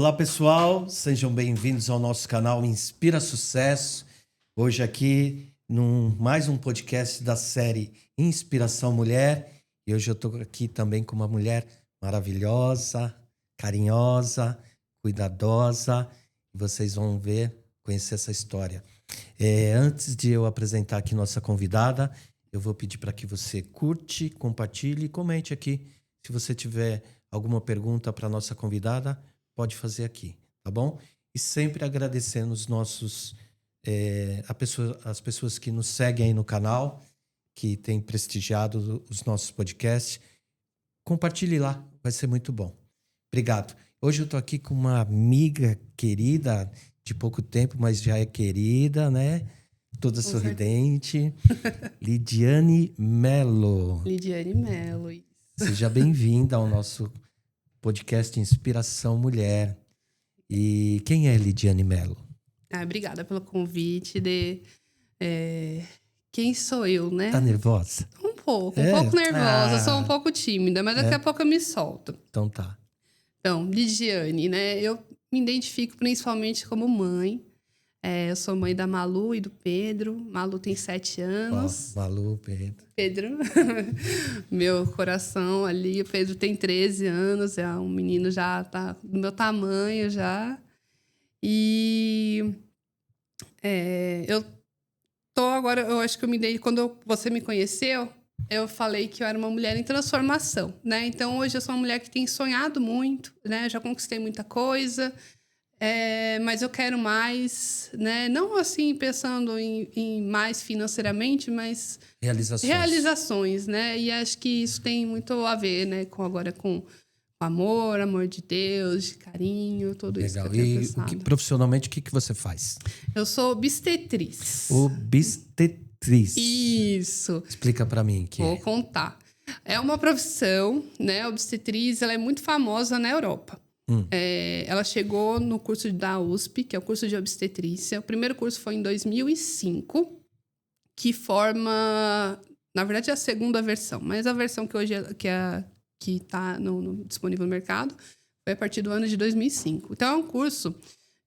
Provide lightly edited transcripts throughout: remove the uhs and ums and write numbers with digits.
Olá, pessoal, sejam bem-vindos ao nosso canal Inspira Sucesso. Hoje aqui, mais um podcast da série Inspiração Mulher. E hoje eu estou aqui também com uma mulher maravilhosa, carinhosa, cuidadosa. E vocês vão conhecer essa história. Antes de eu apresentar aqui nossa convidada, eu vou pedir para que você curte, compartilhe e comente aqui. Se você tiver alguma pergunta para nossa convidada, pode fazer aqui, tá bom? E sempre agradecendo as pessoas que nos seguem aí no canal, que têm prestigiado os nossos podcasts. Compartilhe lá, vai ser muito bom. Obrigado. Hoje eu tô aqui com uma amiga querida, de pouco tempo, mas já é querida, né? Toda sorridente. Lidiane Mello. Lidiane Mello. Seja bem-vinda ao nosso podcast Inspiração Mulher. E quem é Lidiane Mello? Obrigada pelo convite. Quem sou eu, né? Tá nervosa? Um pouco nervosa. Sou um pouco tímida, mas daqui a pouco eu me solto. Então tá. Então, Lidiane, né? Eu me identifico principalmente como mãe. Eu sou mãe da Malu e do Pedro. Malu tem 7 anos. Malu, Pedro. Pedro, meu coração ali. O Pedro tem 13 anos, é um menino já tá do meu tamanho já. E eu tô agora, eu acho que eu me dei, quando você me conheceu, eu falei que eu era uma mulher em transformação, né? Então hoje eu sou uma mulher que tem sonhado muito, né? Já conquistei muita coisa. Mas eu quero mais, né? Não assim pensando em mais financeiramente, mas realizações, né? E acho que isso tem muito a ver, né? Com amor de Deus, de carinho, tudo isso. Legal. E profissionalmente, o que você faz? Eu sou obstetriz. Obstetriz. Isso. Explica pra mim que Vou contar. É uma profissão, né? Obstetriz, ela é muito famosa na Europa. Ela chegou no curso da USP, que é o curso de obstetrícia. O primeiro curso foi em 2005, que forma... Na verdade, é a segunda versão, mas a versão que hoje que está disponível no mercado foi a partir do ano de 2005. Então, é um curso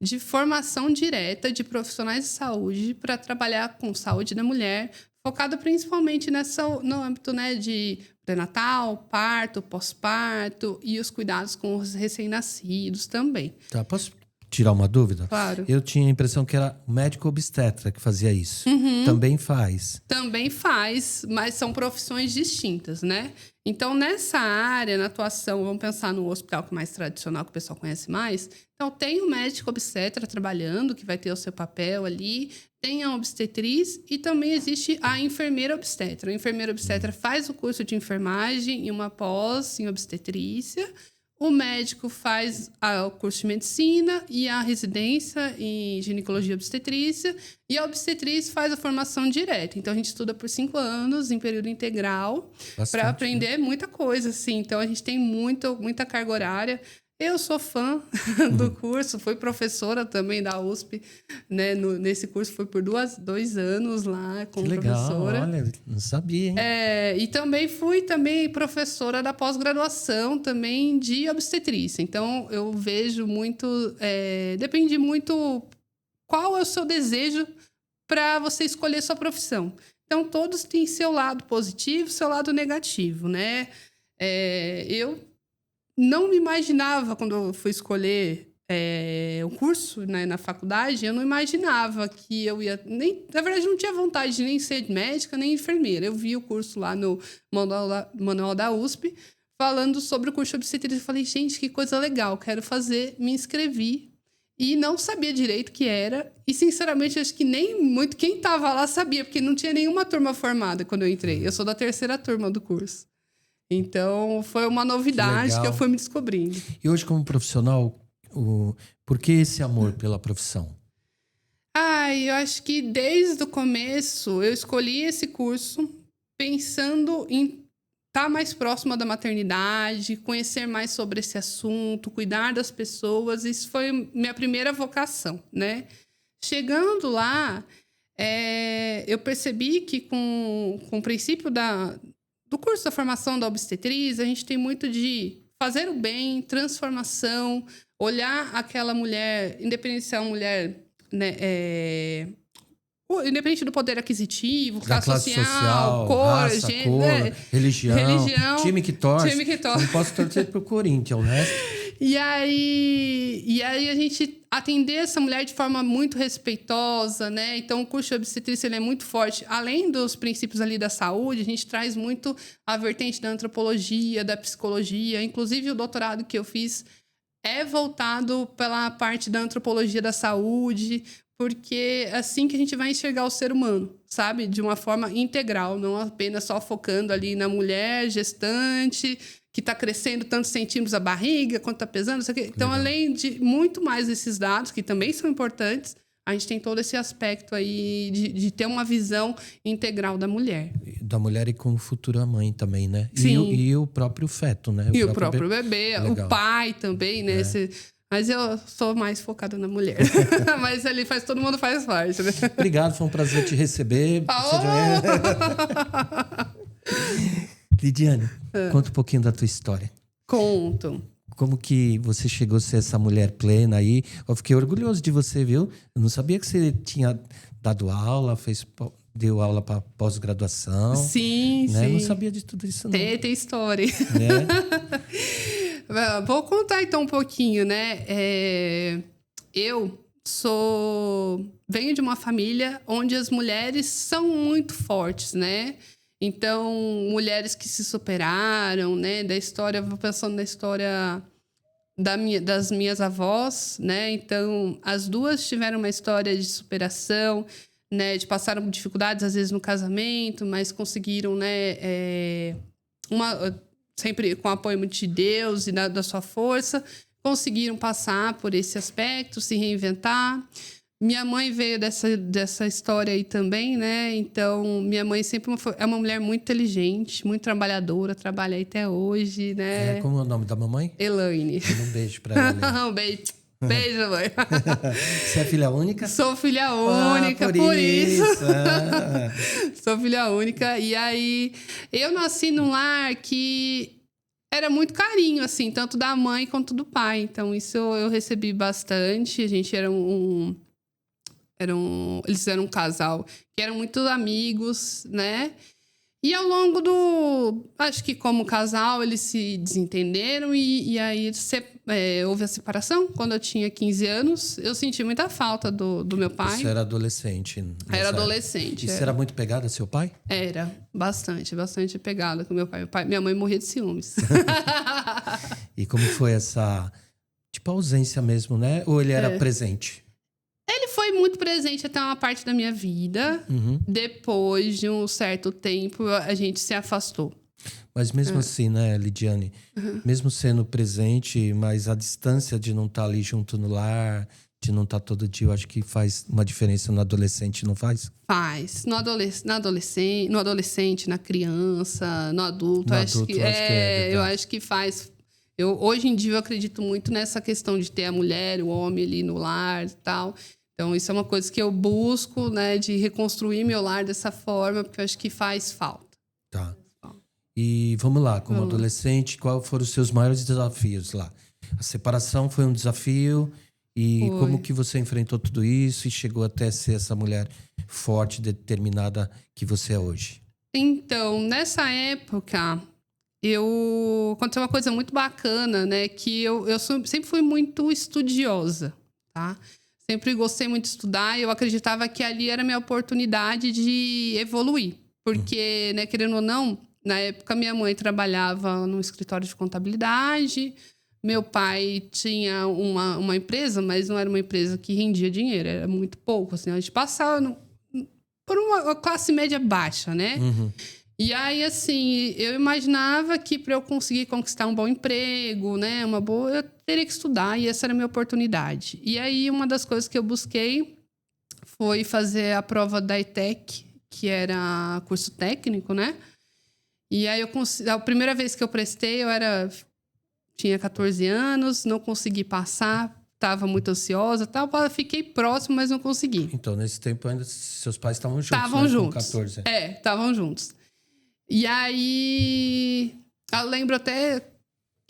de formação direta de profissionais de saúde para trabalhar com saúde da mulher, focado principalmente no âmbito, né, de pré-natal, parto, pós-parto e os cuidados com os recém-nascidos também. Tá, posso tirar uma dúvida? Claro. Eu tinha a impressão que era médico obstetra que fazia isso. Também faz. Também faz, mas são profissões distintas, né? Então, nessa área, na atuação, vamos pensar no hospital que é mais tradicional, que o pessoal conhece mais. Então, tem o médico obstetra trabalhando, que vai ter o seu papel ali. Tem a obstetriz e também existe a enfermeira obstetra. A enfermeira obstetra faz o curso de enfermagem e uma pós em obstetrícia. O médico faz o curso de medicina e a residência em ginecologia e obstetrícia. E a obstetriz faz a formação direta. Então, a gente estuda por 5 anos, em período integral, para aprender muita coisa, assim. Então, a gente tem muita carga horária. Eu sou fã do curso, fui professora também da USP, né? Nesse curso fui por 2 anos lá como professora. Olha, não sabia, hein? E também fui professora da pós-graduação também de obstetrícia. Então, eu vejo muito... depende muito qual é o seu desejo para você escolher sua profissão. Então, todos têm seu lado positivo, seu lado negativo, né? Eu não me imaginava, quando eu fui escolher o curso, né, na faculdade, eu não imaginava que eu ia... Na verdade, não tinha vontade de nem ser médica, nem enfermeira. Eu vi o curso lá no manual da USP, falando sobre o curso de obstetrícia. Eu falei, gente, que coisa legal, quero fazer, me inscrevi. E não sabia direito o que era. E, sinceramente, acho que nem muito quem estava lá sabia, porque não tinha nenhuma turma formada quando eu entrei. Eu sou da 3ª turma do curso. Então, foi uma novidade que eu fui me descobrindo. E hoje, como profissional, por que esse amor pela profissão? Eu acho que desde o começo eu escolhi esse curso pensando em estar mais próxima da maternidade, conhecer mais sobre esse assunto, cuidar das pessoas. Isso foi minha primeira vocação, né? Chegando lá, eu percebi que com o princípio do curso da formação da obstetriz, a gente tem muito de fazer o bem, transformação, olhar aquela mulher, independente se é uma mulher, né, independente do poder aquisitivo, Da classe social, cor, raça, cor, religião, time que torce. Eu não posso torcer pro Corinthians, o resto... E aí a gente atender essa mulher de forma muito respeitosa, né? Então, o curso de obstetrícia ele é muito forte. Além dos princípios ali da saúde, a gente traz muito a vertente da antropologia, da psicologia. Inclusive, o doutorado que eu fiz é voltado pela parte da antropologia da saúde, porque é assim que a gente vai enxergar o ser humano, sabe? De uma forma integral, não apenas só focando ali na mulher gestante, que está crescendo tantos centímetros a barriga, quanto está pesando, isso aqui. Então, além de muito mais desses dados, que também são importantes, a gente tem todo esse aspecto aí de ter uma visão integral da mulher. Da mulher e como futura mãe também, né? Sim. E o próprio feto, né? O próprio bebê. Legal. O pai também, né? Mas eu sou mais focada na mulher. Mas ali todo mundo faz parte, né? Obrigado, foi um prazer te receber. Lidiane, conta um pouquinho da tua história. Conto. Como que você chegou a ser essa mulher plena aí? Eu fiquei orgulhoso de você, viu? Eu não sabia que você tinha dado aula, deu aula para pós-graduação. Sim, né? sim. Não sabia de tudo isso, não. Tem história. Vou contar então um pouquinho, né? Eu venho de uma família onde as mulheres são muito fortes, né? Então, mulheres que se superaram, né? Vou pensando na história das minhas avós, né? Então, as duas tiveram uma história de superação, né? De passaram dificuldades, às vezes, no casamento, mas conseguiram, né? Sempre com o apoio de Deus e da sua força, conseguiram passar por esse aspecto, se reinventar. Minha mãe veio dessa história aí também, né? Então, minha mãe sempre é uma mulher muito inteligente, muito trabalhadora, trabalha aí até hoje, né? Como é o nome da mamãe? Elaine. Um beijo pra ela. Um beijo. Beijo, mãe. Você é filha única? Sou filha única, por isso. Sou filha única. E aí, eu nasci num lar que era muito carinho, assim, tanto da mãe quanto do pai. Então, isso eu recebi bastante. A gente era eles eram um casal que eram muito amigos, né? E ao longo acho que como casal, eles se desentenderam e aí houve a separação. Quando eu tinha 15 anos, eu senti muita falta do meu pai. Você era adolescente? Era adolescente. E você era muito pegada ao seu pai? Era, bastante pegada com meu pai. Minha mãe morria de ciúmes. E como foi essa, ausência mesmo, né? Ou ele era presente? Ele foi muito presente até uma parte da minha vida. Uhum. Depois de um certo tempo, a gente se afastou. Mas mesmo assim, né, Lidiane? Uhum. Mesmo sendo presente, mas a distância de não estar ali junto no lar, de não estar todo dia, eu acho que faz uma diferença no adolescente, não faz? Faz. No adolescente, na criança, no adulto. Eu acho que faz. Hoje em dia, eu acredito muito nessa questão de ter a mulher, o homem ali no lar e tal. Então, isso é uma coisa que eu busco, né? De reconstruir meu lar dessa forma, porque eu acho que faz falta. Tá. E vamos lá, como adolescente, quais foram os seus maiores desafios lá? A separação foi um desafio. E como que você enfrentou tudo isso e chegou até ser essa mulher forte, determinada que você é hoje? Então, nessa época, aconteceu uma coisa muito bacana, né? Que eu sempre fui muito estudiosa, tá? Sempre gostei muito de estudar e eu acreditava que ali era a minha oportunidade de evoluir. Porque, né, querendo ou não, na época minha mãe trabalhava num escritório de contabilidade, meu pai tinha uma empresa, mas não era uma empresa que rendia dinheiro, era muito pouco, assim, a gente passava por uma classe média baixa, né? Uhum. E aí, assim, eu imaginava que para eu conseguir conquistar um bom emprego, né, eu teria que estudar e essa era a minha oportunidade. E aí, uma das coisas que eu busquei foi fazer a prova da ETEC, que era curso técnico, né? E aí, a primeira vez que eu prestei, tinha 14 anos, não consegui passar, estava muito ansiosa, tal, fiquei próximo, mas não consegui. Então, nesse tempo ainda seus pais estavam juntos, Estavam juntos. Com 14. Estavam juntos. E aí, eu lembro até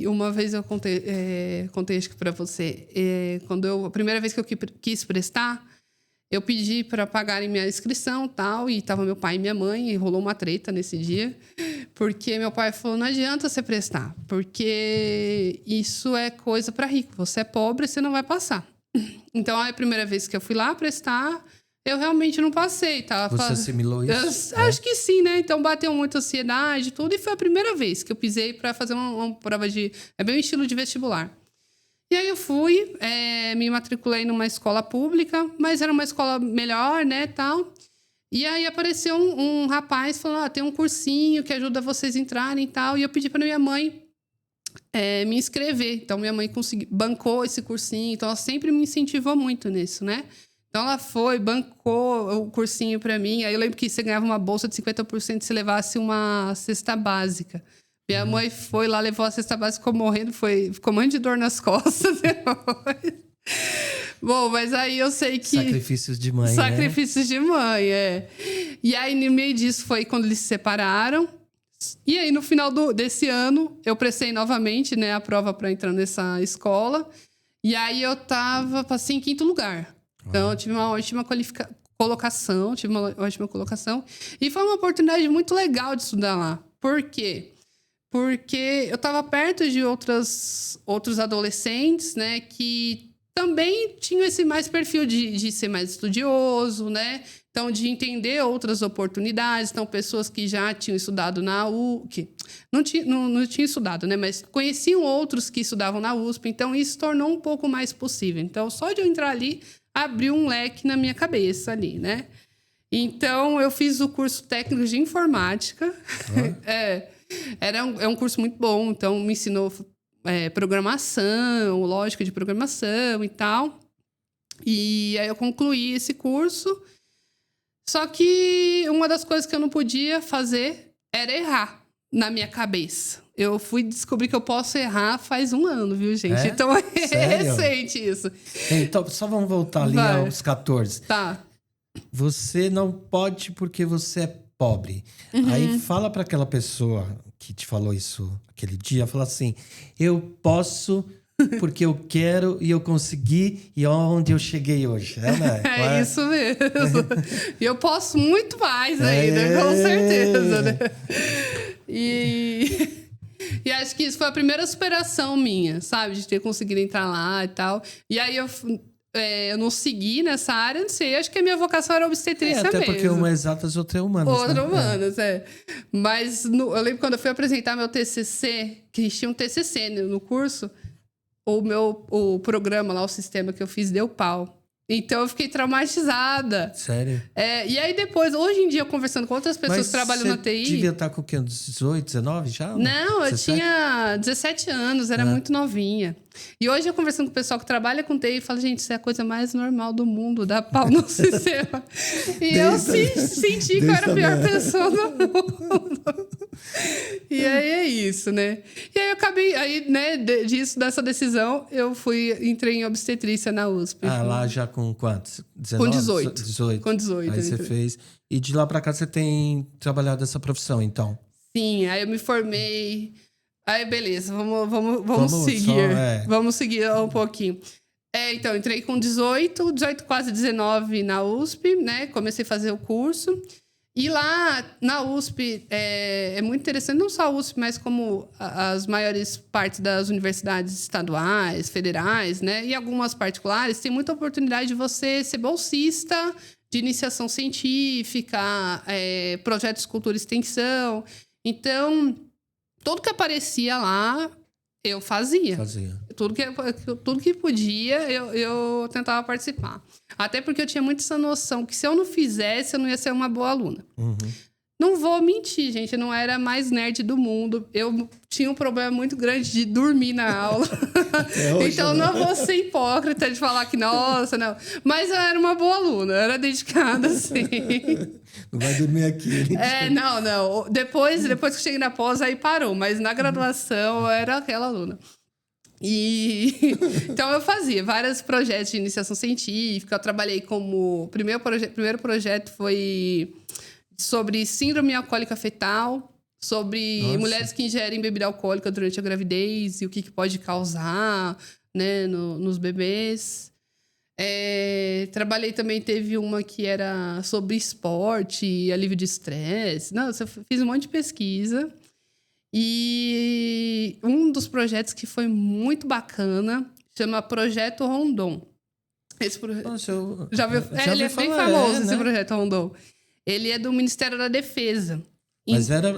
Uma vez eu contei acho que para você, a primeira vez que eu quis prestar, eu pedi para pagarem minha inscrição e tal, e tava meu pai e minha mãe, e rolou uma treta nesse dia, porque meu pai falou, não adianta você prestar, porque isso é coisa para rico, você é pobre, você não vai passar. Então, a primeira vez que eu fui lá prestar, eu realmente não passei, tá? Você assimilou isso? Acho que sim, né? Então, bateu muita ansiedade e tudo, e foi a primeira vez que eu pisei para fazer uma prova de... É bem um estilo de vestibular. E aí eu fui, me matriculei numa escola pública, mas era uma escola melhor, né, tal. E aí apareceu um rapaz falando, tem um cursinho que ajuda vocês a entrarem e tal. E eu pedi para minha mãe me inscrever. Então, minha mãe bancou esse cursinho. Então, ela sempre me incentivou muito nisso, né? Então, ela bancou o cursinho para mim. Aí eu lembro que você ganhava uma bolsa de 50% se levasse uma cesta básica. Minha mãe foi lá, levou a cesta básica, ficou morrendo, ficou morrendo de dor nas costas depois. Bom, mas aí eu sei que... Sacrifícios de mãe, Sacrifícios de mãe, E aí, no meio disso, foi quando eles se separaram. E aí, no final desse ano, eu prestei novamente, né, a prova para entrar nessa escola. E aí, eu passei em 5º lugar. Então, eu tive uma ótima colocação. E foi uma oportunidade muito legal de estudar lá. Por quê? Porque eu estava perto de outros adolescentes, né, que também tinham esse mais perfil de ser mais estudioso, né? Então, de entender outras oportunidades. Então, pessoas que já tinham estudado na USP, não tinham estudado, né? Mas conheciam outros que estudavam na USP. Então, isso tornou um pouco mais possível. Então, só de eu entrar ali, abriu um leque na minha cabeça ali, né? Então, eu fiz o curso técnico de informática. É um curso muito bom, então me ensinou programação, lógica de programação e tal. E aí eu concluí esse curso. Só que uma das coisas que eu não podia fazer era errar na minha cabeça. Eu fui descobrir que eu posso errar faz 1 ano, viu, gente? Então é recente isso. Então, só vamos voltar ali aos 14. Tá. Você não pode porque você é pobre. Aí fala para aquela pessoa que te falou isso aquele dia, fala assim, eu posso porque eu quero e eu consegui e onde eu cheguei hoje. Né? É isso mesmo. E eu posso muito mais ainda, com certeza. Né? E acho que isso foi a primeira superação minha, sabe? De ter conseguido entrar lá e tal. E aí eu não segui nessa área, não sei. Acho que a minha vocação era obstetrícia mesmo. Até porque uma é exatas, outra é humanas. Outra humanas, Mas eu lembro quando eu fui apresentar meu TCC, que a gente tinha um TCC no curso, o programa lá, o sistema que eu fiz, deu pau. Então, eu fiquei traumatizada. Sério? E aí, depois, hoje em dia, conversando com outras pessoas que trabalham na TI... Você devia estar com o quê? 18, 19 já? Não, eu tinha 17 anos, era muito novinha. E hoje, eu conversando com o pessoal que trabalha com TI, eu falo, gente, isso é a coisa mais normal do mundo, dar pau no sistema. E eu senti que eu era a pior pessoa do mundo. E aí, é isso, né? E aí, eu acabei... dessa decisão, eu entrei em obstetrícia na USP. Lá já com quantos? 19? Com 18. Com 18. Aí você fez. E de lá pra cá você tem trabalhado essa profissão, então? Sim, aí eu me formei. Aí, beleza, vamos seguir. Vamos seguir um pouquinho. Então, entrei com 18, quase 19 na USP, né? Comecei a fazer o curso. E lá na USP é muito interessante, não só a USP, mas como as maiores partes das universidades estaduais, federais, né? E algumas particulares, tem muita oportunidade de você ser bolsista de iniciação científica, projetos de cultura e extensão. Então, tudo que aparecia lá, eu fazia. Tudo que podia, eu tentava participar. Até porque eu tinha muito essa noção que se eu não fizesse, eu não ia ser uma boa aluna. Não vou mentir, gente. Eu não era a mais nerd do mundo. Eu tinha um problema muito grande de dormir na aula. Então, não vou ser hipócrita de falar que, nossa, não. Mas eu era uma boa aluna. Eu era dedicada, assim. Não vai dormir aqui. Não. Depois que eu cheguei na pós, aí parou. Mas na graduação, eu era aquela aluna. Então, eu fazia vários projetos de iniciação científica. Eu trabalhei como... O primeiro projeto foi... sobre síndrome alcoólica fetal. sobre Nossa. mulheres que ingerem bebida alcoólica durante a gravidez e o que pode causar, né, nos bebês. Trabalhei também, teve uma que era sobre esporte e alívio de estresse. Nossa, eu fiz um monte de pesquisa. E um dos projetos que foi muito bacana chama Projeto Rondon. Nossa, Já viu? Ele é bem famoso, esse Projeto Rondon. Ele é do Ministério da Defesa. Mas era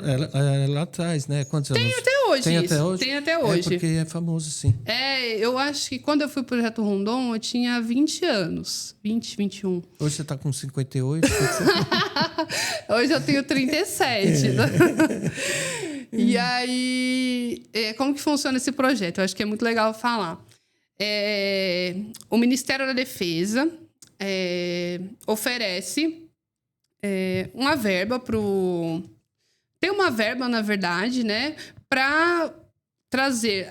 lá atrás, né? Quantos anos? Até hoje. Tem até hoje? Tem até hoje. Porque é famoso, sim. Eu acho que quando eu fui pro Projeto Rondon, eu tinha 20 anos. 20, 21. Hoje você tá com 58. Hoje eu tenho 37. E aí, como que funciona esse projeto? Eu acho que é muito legal falar. O Ministério da Defesa oferece uma verba tem uma verba, na verdade, né, para trazer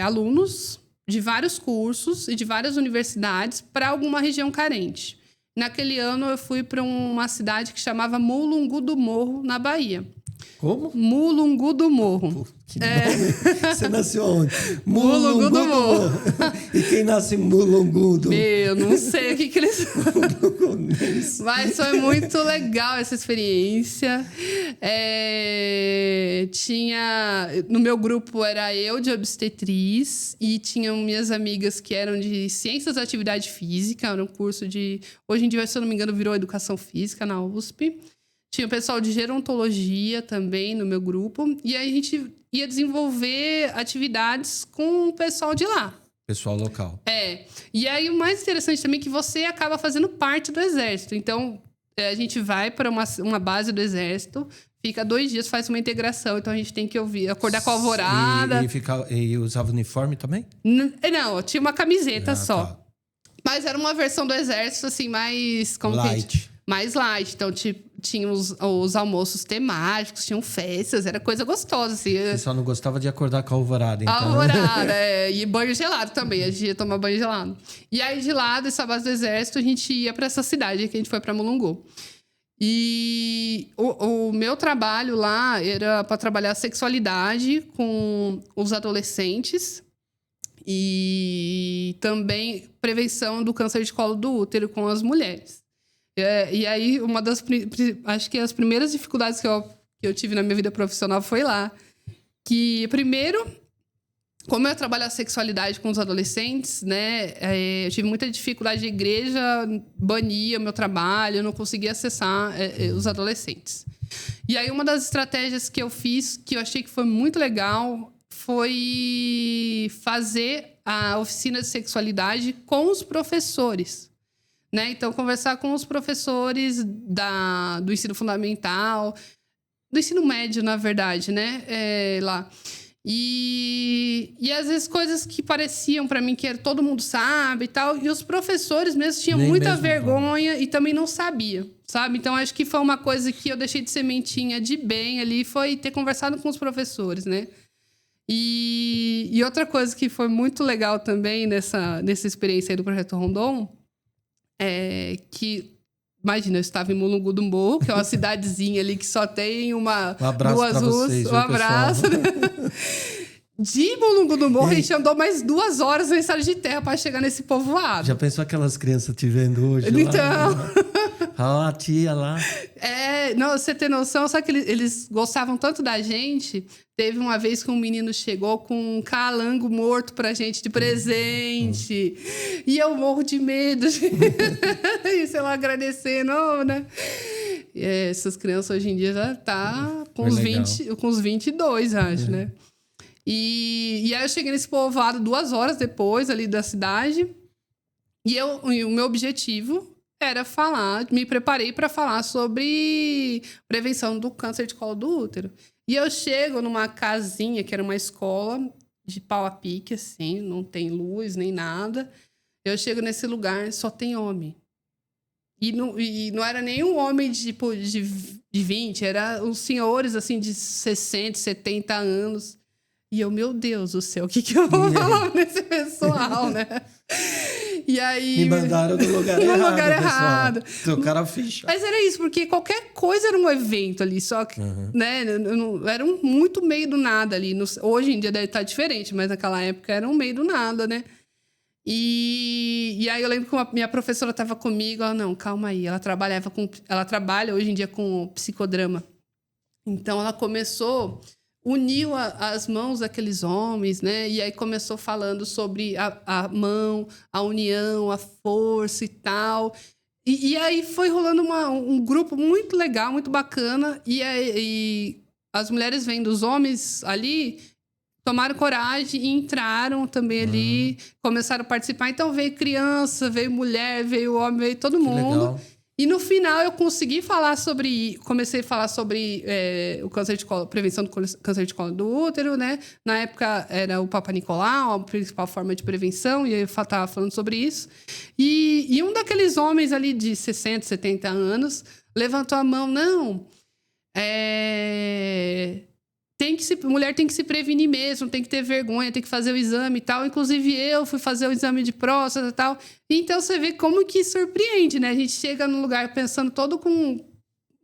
alunos de vários cursos e de várias universidades para alguma região carente. Naquele ano, eu fui para uma cidade que chamava Mulungu do Morro, na Bahia. Como? Mulungu do Morro. Que nome. Você nasceu onde? Mulungu do Morro. E quem nasce em Mulungu do... Eu não sei o que eles... Mas foi muito legal essa experiência. No meu grupo era eu de obstetriz e tinham minhas amigas que eram de Ciências da Atividade Física, era um curso de... Hoje em dia, se eu não me engano, virou Educação Física na USP. Tinha o pessoal de gerontologia também no meu grupo. E aí a gente ia desenvolver atividades com o pessoal de lá. Pessoal local. E aí o mais interessante também é que você acaba fazendo parte do exército. Então, a gente vai para uma base do exército, fica 2 dias, faz uma integração. Então, a gente tem que acordar com a alvorada. E usava uniforme também? Não, tinha uma camiseta só. Tá. Mas era uma versão do exército, assim, mais... Light. Mais light. Então, tinha os almoços temáticos, tinham festas, era coisa gostosa, assim. Você só não gostava de acordar com a alvorada, então. Alvorada, e banho gelado também, a gente ia tomar banho gelado. E aí, de lá dessa base do exército, a gente ia pra essa cidade, que a gente foi pra Mulungu. E o meu trabalho lá era para trabalhar sexualidade com os adolescentes e também prevenção do câncer de colo do útero com as mulheres. E aí, acho que as primeiras dificuldades que eu tive na minha vida profissional foi lá. Que, primeiro, como eu trabalho a sexualidade com os adolescentes, né? Eu tive muita dificuldade. A igreja bania o meu trabalho, eu não conseguia acessar os adolescentes. E aí, uma das estratégias que eu fiz, que eu achei que foi muito legal, foi fazer a oficina de sexualidade com os professores. Né? Então, conversar com os professores do ensino fundamental, do ensino médio, na verdade, né? Lá. E às vezes coisas que pareciam para mim que todo mundo sabe e tal. E os professores mesmo tinham muita vergonha e também não sabiam, sabe? Então, acho que foi uma coisa que eu deixei de sementinha de bem ali, foi ter conversado com os professores, né? E outra coisa que foi muito legal também nessa experiência aí do Projeto Rondon... que, imagina, eu estava em Mulungu do Morro, que é uma cidadezinha ali que só tem um abraço 2 ruas. Vocês, um abraço. De Mulungu do Morro, a gente andou mais 2 horas na estrada de terra para chegar nesse povoado. Já pensou aquelas crianças te vendo hoje? Então. Lá? A tia lá. Não, você tem noção, só que eles gostavam tanto da gente. Teve uma vez que um menino chegou com um calango morto pra gente de presente. E eu morro de medo. E sei lá, agradecendo, né? Essas crianças hoje em dia já tá com uns 22, acho, né? E aí eu cheguei nesse povoado 2 horas depois ali da cidade. E o meu objetivo era me preparei para falar sobre prevenção do câncer de colo do útero. E eu chego numa casinha, que era uma escola de pau a pique, assim, não tem luz nem nada. Eu chego nesse lugar, só tem homem. E não era nenhum homem de 20, era uns senhores, assim, de 60, 70 anos. E eu, meu Deus do céu, o que eu vou falar nesse pessoal, né? E aí... Me mandaram no lugar errado, no lugar pessoal. errado. Tocaram a ficha. Mas era isso, porque qualquer coisa era um evento ali, só que, né, era muito meio do nada ali. Hoje em dia deve estar diferente, mas naquela época era um meio do nada, né? E aí eu lembro que a minha professora estava comigo, ela, não, calma aí, ela trabalha hoje em dia com psicodrama. Então ela começou, uniu as mãos daqueles homens, né? E aí começou falando sobre a mão, a união, a força e tal. E aí foi rolando um grupo muito legal, muito bacana. E as mulheres vendo os homens ali, tomaram coragem e entraram também ali, começaram a participar. Então veio criança, veio mulher, veio homem, veio todo mundo. Legal. E no final eu comecei a falar sobre o câncer de colo, prevenção do câncer de colo do útero, né? Na época era o Papa Nicolau, a principal forma de prevenção, e eu estava falando sobre isso. E um daqueles homens ali de 60, 70 anos levantou a mão, não, mulher tem que se prevenir mesmo, tem que ter vergonha, tem que fazer o exame e tal. Inclusive, eu fui fazer o exame de próstata e tal. Então, você vê como que surpreende, né? A gente chega num lugar pensando todo com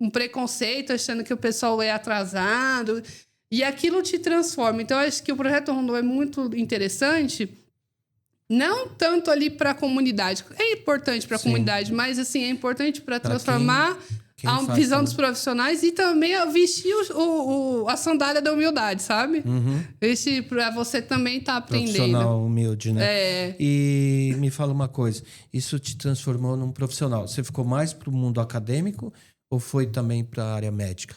um preconceito, achando que o pessoal é atrasado. E aquilo te transforma. Então, eu acho que o Projeto Rondô é muito interessante, não tanto ali para a comunidade. É importante para a comunidade, mas, assim, é importante para transformar... a visão dos profissionais e também vestir a sandália da humildade, sabe? Vestir para você também estar aprendendo. Profissional humilde, né? E me fala uma coisa, isso te transformou num profissional. Você ficou mais para o mundo acadêmico ou foi também para a área médica?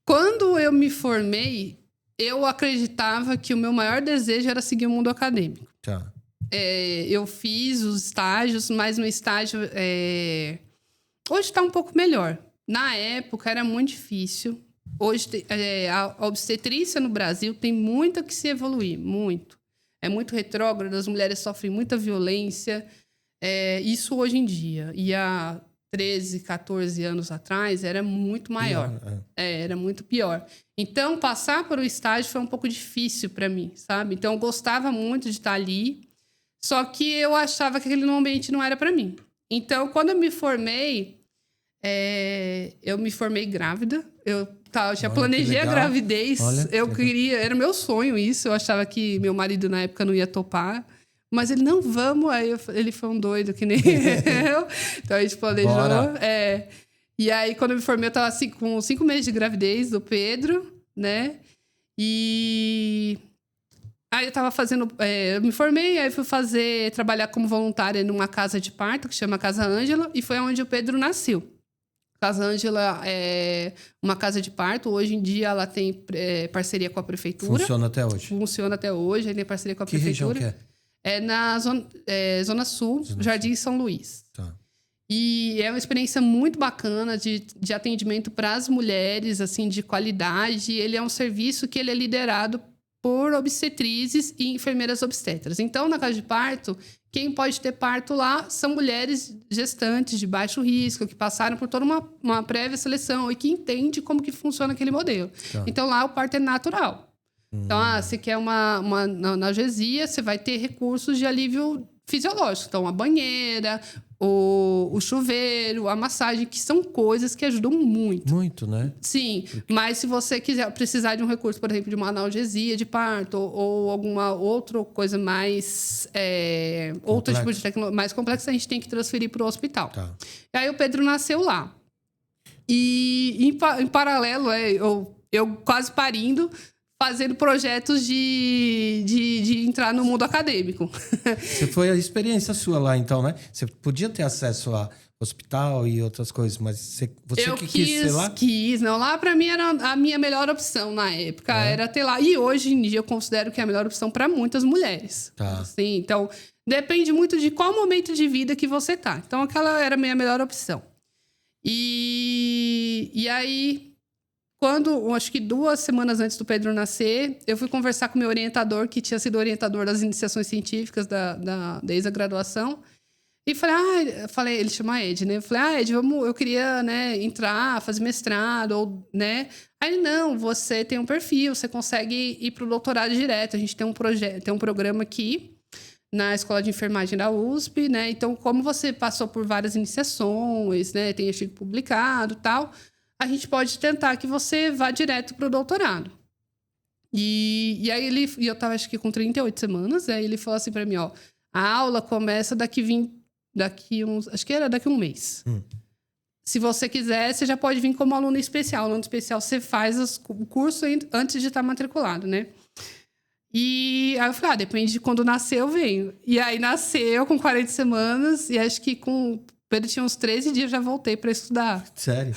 Quando eu me formei, eu acreditava que o meu maior desejo era seguir o mundo acadêmico. Tá. Eu fiz os estágios, mas no estágio... Hoje está um pouco melhor. Na época era muito difícil. Hoje a obstetrícia no Brasil tem muito que se evoluir, muito. É muito retrógrado, as mulheres sofrem muita violência. Isso hoje em dia. E há 13, 14 anos atrás era muito maior. Era muito pior. Então, passar para o estágio foi um pouco difícil para mim, sabe? Então, eu gostava muito de estar ali, só que eu achava que aquele ambiente não era para mim. Então, quando eu me formei, grávida. Eu já planejei a gravidez. Era meu sonho isso. Eu achava que meu marido na época não ia topar. Mas ele, não, vamos. Aí ele foi um doido que nem eu. Então a gente planejou. E aí, quando eu me formei, eu tava assim, com 5 meses de gravidez do Pedro, né? E... Aí eu tava fazendo... eu me formei, aí fui trabalhar como voluntária numa casa de parto, que chama Casa Ângela, e foi onde o Pedro nasceu. Casa Ângela é uma casa de parto. Hoje em dia ela tem parceria com a prefeitura. Funciona até hoje? Funciona até hoje, ele tem parceria com a prefeitura. Que região que é? É na Zona Sul, Jardim São Luís. Tá. E é uma experiência muito bacana de atendimento para as mulheres, assim, de qualidade. Ele é um serviço que ele é liderado por obstetrizes e enfermeiras obstetras. Então, na casa de parto, quem pode ter parto lá são mulheres gestantes de baixo risco, que passaram por toda uma prévia seleção e que entendem como que funciona aquele modelo. Tá. Então, lá o parto é natural. Então, você quer uma analgesia, você vai ter recursos de alívio fisiológico. Então, a banheira, o chuveiro, a massagem, que são coisas que ajudam muito. Muito, né? Sim, mas se você precisar de um recurso, por exemplo, de uma analgesia de parto ou alguma outra coisa mais... outro tipo de tecnologia mais complexa, a gente tem que transferir para o hospital. Tá. E aí o Pedro nasceu lá. E em paralelo, eu quase parindo, fazendo projetos de entrar no mundo acadêmico. Você foi a experiência sua lá, então, né? Você podia ter acesso a hospital e outras coisas, mas você quis ser lá? Não, lá para mim era a minha melhor opção na época, era ter lá. E hoje em dia eu considero que é a melhor opção para muitas mulheres. Tá. Assim, então, depende muito de qual momento de vida que você tá. Então, aquela era a minha melhor opção. E aí... acho que 2 semanas antes do Pedro nascer, eu fui conversar com o meu orientador, que tinha sido orientador das iniciações científicas desde a graduação. E falei, ele chama Ed, né? Eu falei, Ed, eu queria, né, entrar, fazer mestrado, ou, né? Aí ele, não, você tem um perfil, você consegue ir para o doutorado direto. A gente tem um programa aqui, na Escola de Enfermagem da USP, né? Então, como você passou por várias iniciações, né? Tem artigo publicado e tal, a gente pode tentar que você vá direto para o doutorado. E aí eu tava, acho que com 38 semanas, aí ele falou assim para mim, ó, a aula começa daqui um mês. Se você quiser, você já pode vir como aluno especial. Aluno especial, você faz o curso antes de estar matriculado, né? E aí eu falei, depende de quando nascer, eu venho. E aí nasceu com 40 semanas, e acho que com... Pedro tinha uns 13 dias, já voltei para estudar. Sério?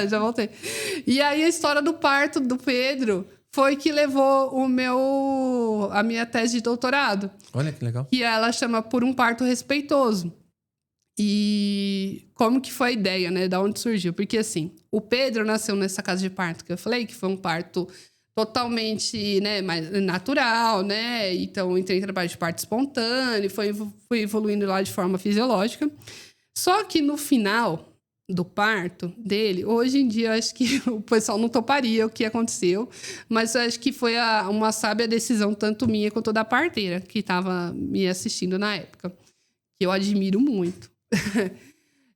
Já voltei. E aí a história do parto do Pedro foi que levou a minha tese de doutorado. Olha que legal. Que ela chama Por um Parto Respeitoso. E como que foi a ideia, né? Da onde surgiu? Porque assim, o Pedro nasceu nessa casa de parto que eu falei, que foi um parto totalmente, né, mais natural, né? Então, entrei em trabalho de parto espontâneo, fui evoluindo lá de forma fisiológica. Só que no final do parto dele, hoje em dia, eu acho que o pessoal não toparia o que aconteceu, mas eu acho que foi uma sábia decisão, tanto minha quanto da parteira, que estava me assistindo na época, que eu admiro muito.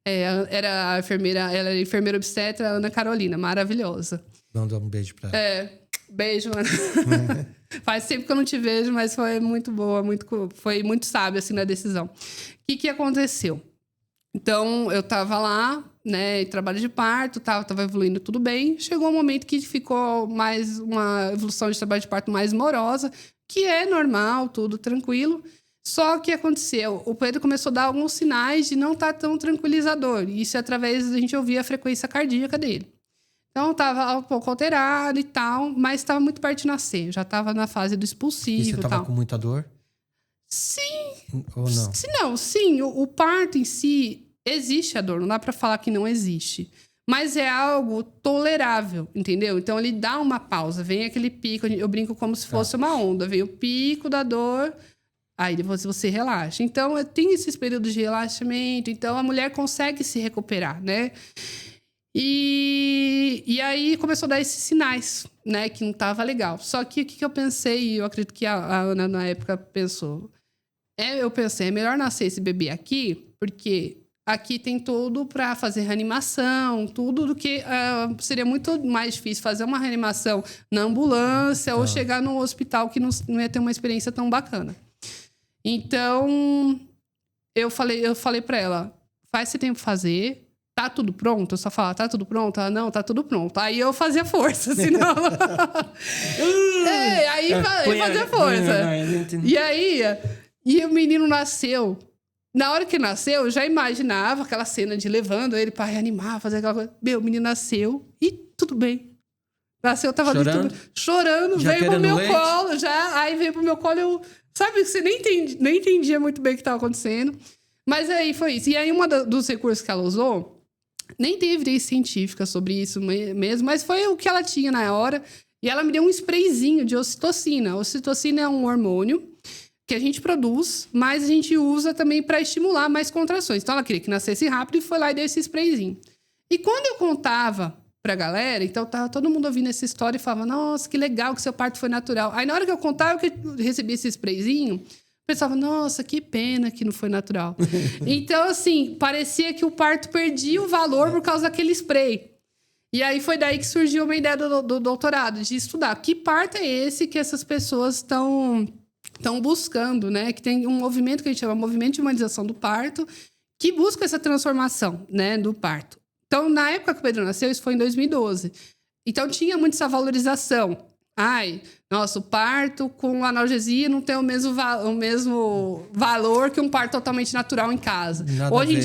Era a enfermeira, ela era enfermeira obstetra, Ana Carolina, maravilhosa. Manda um beijo pra ela. Beijo, Ana. Faz tempo que eu não te vejo, mas foi muito boa, foi muito sábia, assim, na decisão. O que aconteceu? Então, eu tava lá, né, em trabalho de parto, tava evoluindo tudo bem. Chegou um momento que ficou mais uma evolução de trabalho de parto mais morosa, que é normal, tudo tranquilo. Só que aconteceu, o Pedro começou a dar alguns sinais de não estar tão tranquilizador. Isso é através da gente ouvir a frequência cardíaca dele. Então, estava um pouco alterado e tal, mas estava muito perto de nascer. Já estava na fase do expulsivo e tal. E você estava com muita dor? Sim. Ou não? Sim. O parto em si, existe a dor. Não dá para falar que não existe. Mas é algo tolerável, entendeu? Então, ele dá uma pausa. Vem aquele pico, eu brinco como se fosse uma onda. Vem o pico da dor, aí depois você relaxa. Então, tem esses períodos de relaxamento. Então, a mulher consegue se recuperar, né? E aí começou a dar esses sinais, né? Que não estava legal. Só que o que eu pensei, e eu acredito que a Ana na época pensou... Eu pensei, é melhor nascer esse bebê aqui, porque aqui tem tudo para fazer reanimação, tudo do que... seria muito mais difícil fazer uma reanimação na ambulância ou chegar num hospital que não ia ter uma experiência tão bacana. Então, eu falei para ela, faz o que você tem que fazer... Tá tudo pronto? Eu só falava, tá tudo pronto? Ela, não, tá tudo pronto. Aí eu fazia força, senão... aí fazia força. E o menino nasceu. Na hora que nasceu, eu já imaginava aquela cena de levando ele pra reanimar, fazer aquela coisa. O menino nasceu e tudo bem. Nasceu, tava chorando, já veio pro meu colo, aí veio pro meu colo, eu... Sabe, você nem entendia muito bem o que tava acontecendo. Mas aí foi isso. E aí, dos recursos que ela usou... Nem tem evidência científica sobre isso mesmo, mas foi o que ela tinha na hora. E ela me deu um sprayzinho de ocitocina. A ocitocina é um hormônio que a gente produz, mas a gente usa também para estimular mais contrações. Então, ela queria que nascesse rápido e foi lá e deu esse sprayzinho. E quando eu contava pra galera, então tava todo mundo ouvindo essa história e falava, nossa, que legal que seu parto foi natural. Aí, na hora que eu contava que eu recebi esse sprayzinho... Pensava, nossa, que pena que não foi natural. Então, assim, parecia que o parto perdia o valor por causa daquele spray. E aí foi daí que surgiu uma ideia do doutorado, de estudar que parto é esse que essas pessoas estão buscando, né? Que tem um movimento que a gente chama movimento de humanização do parto, que busca essa transformação, né, do parto. Então, na época que o Pedro nasceu, isso foi em 2012. Então, tinha muito essa valorização. Nossa, o parto com analgesia não tem o mesmo valor que um parto totalmente natural em casa. Hoje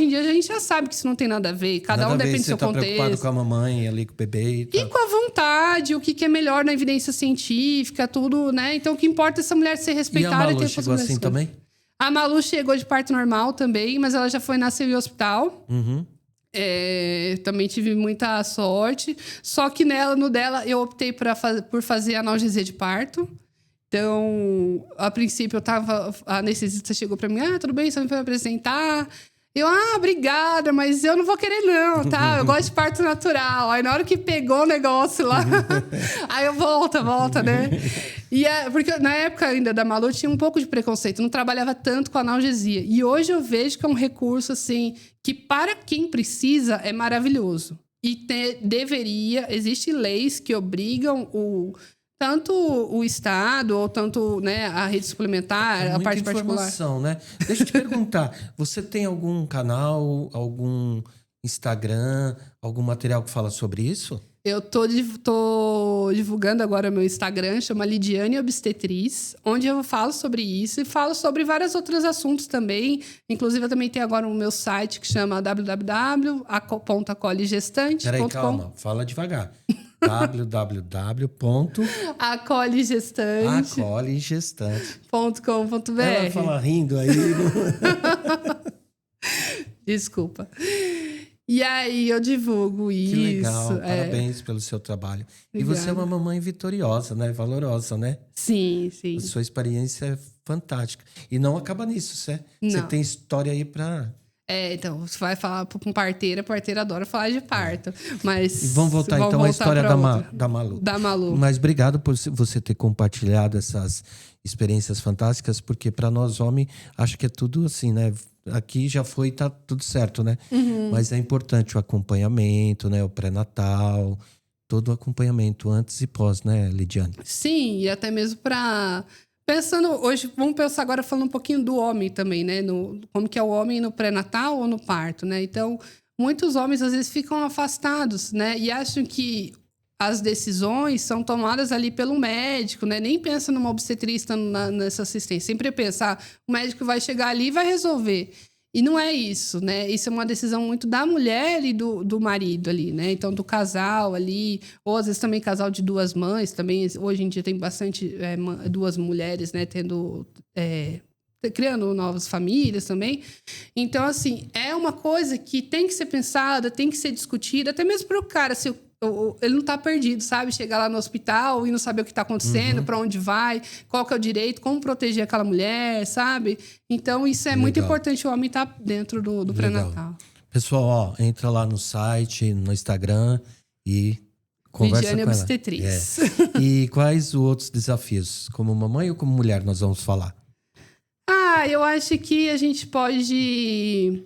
em dia a gente já sabe que isso não tem nada a ver. Cada um depende do seu contexto. Você tá preocupado com a mamãe ali, com o bebê e com a vontade, o que é melhor na evidência científica, tudo, né? Então, o que importa é essa mulher ser respeitada. E a Malu chegou assim também? A Malu chegou de parto normal também, mas ela já foi nascer em hospital. Uhum. Também tive muita sorte. Só que no dela, eu optei por fazer analgesia de parto. Então, a princípio, a anestesista chegou pra mim. Tudo bem, você vai me apresentar? Eu, obrigada, mas eu não vou querer não, tá? Eu gosto de parto natural. Aí, na hora que pegou o negócio lá... aí eu volta, né? Porque na época ainda da Malu tinha um pouco de preconceito, não trabalhava tanto com analgesia. E hoje eu vejo que é um recurso, assim, que para quem precisa é maravilhoso. E existem leis que obrigam tanto o Estado ou tanto, né, a rede suplementar, a parte particular. Informação, né? Deixa eu te perguntar, você tem algum canal, algum Instagram, algum material que fala sobre isso? Eu tô divulgando agora meu Instagram, chama Lidiane Obstetriz, onde eu falo sobre isso e falo sobre vários outros assuntos também. Inclusive, eu também tenho agora o meu site que chama www.acolhegestante.com. Peraí, calma, fala devagar. www.acolhegestante.com.br. Ela fala rindo aí. Desculpa. E aí eu divulgo isso. Que legal, parabéns pelo seu trabalho. Obrigada. E você é uma mamãe vitoriosa, né? Valorosa, né? Sim, sim. A sua experiência é fantástica. E não acaba nisso, você tem história aí pra... Então, você vai falar com parteira, a parteira adora falar de parto. Mas e vamos voltar então à história da Malu. Da Malu. Mas obrigado por você ter compartilhado essas experiências fantásticas, porque para nós homens, acho que é tudo assim, né? Aqui já foi, tá tudo certo, né? Uhum. Mas é importante o acompanhamento, né? O pré-natal, todo o acompanhamento antes e pós, né, Lidiane? Sim, e até mesmo para... Pensando hoje, vamos pensar agora falando um pouquinho do homem também, né? Como que é o homem no pré-natal ou no parto, né? Então, muitos homens às vezes ficam afastados, né? E acham que as decisões são tomadas ali pelo médico, né? Nem pensa numa obstetrista nessa assistência. Sempre pensa, o médico vai chegar ali e vai resolver. E não é isso, né? Isso é uma decisão muito da mulher e do marido ali, né? Então, do casal ali, ou às vezes também casal de duas mães, também hoje em dia tem bastante duas mulheres, né? Criando novas famílias também. Então, assim, é uma coisa que tem que ser pensada, tem que ser discutida, até mesmo para o cara, se ele não tá perdido, sabe? Chegar lá no hospital e não saber o que tá acontecendo, para onde vai, qual que é o direito, como proteger aquela mulher, sabe? Então, isso é muito importante, o homem estar dentro do pré-natal. Pessoal, entra lá no site, no Instagram e conversa Lidiane com ela. Obstetriz. E quais os outros desafios? Como mamãe ou como mulher nós vamos falar? Eu acho que a gente pode...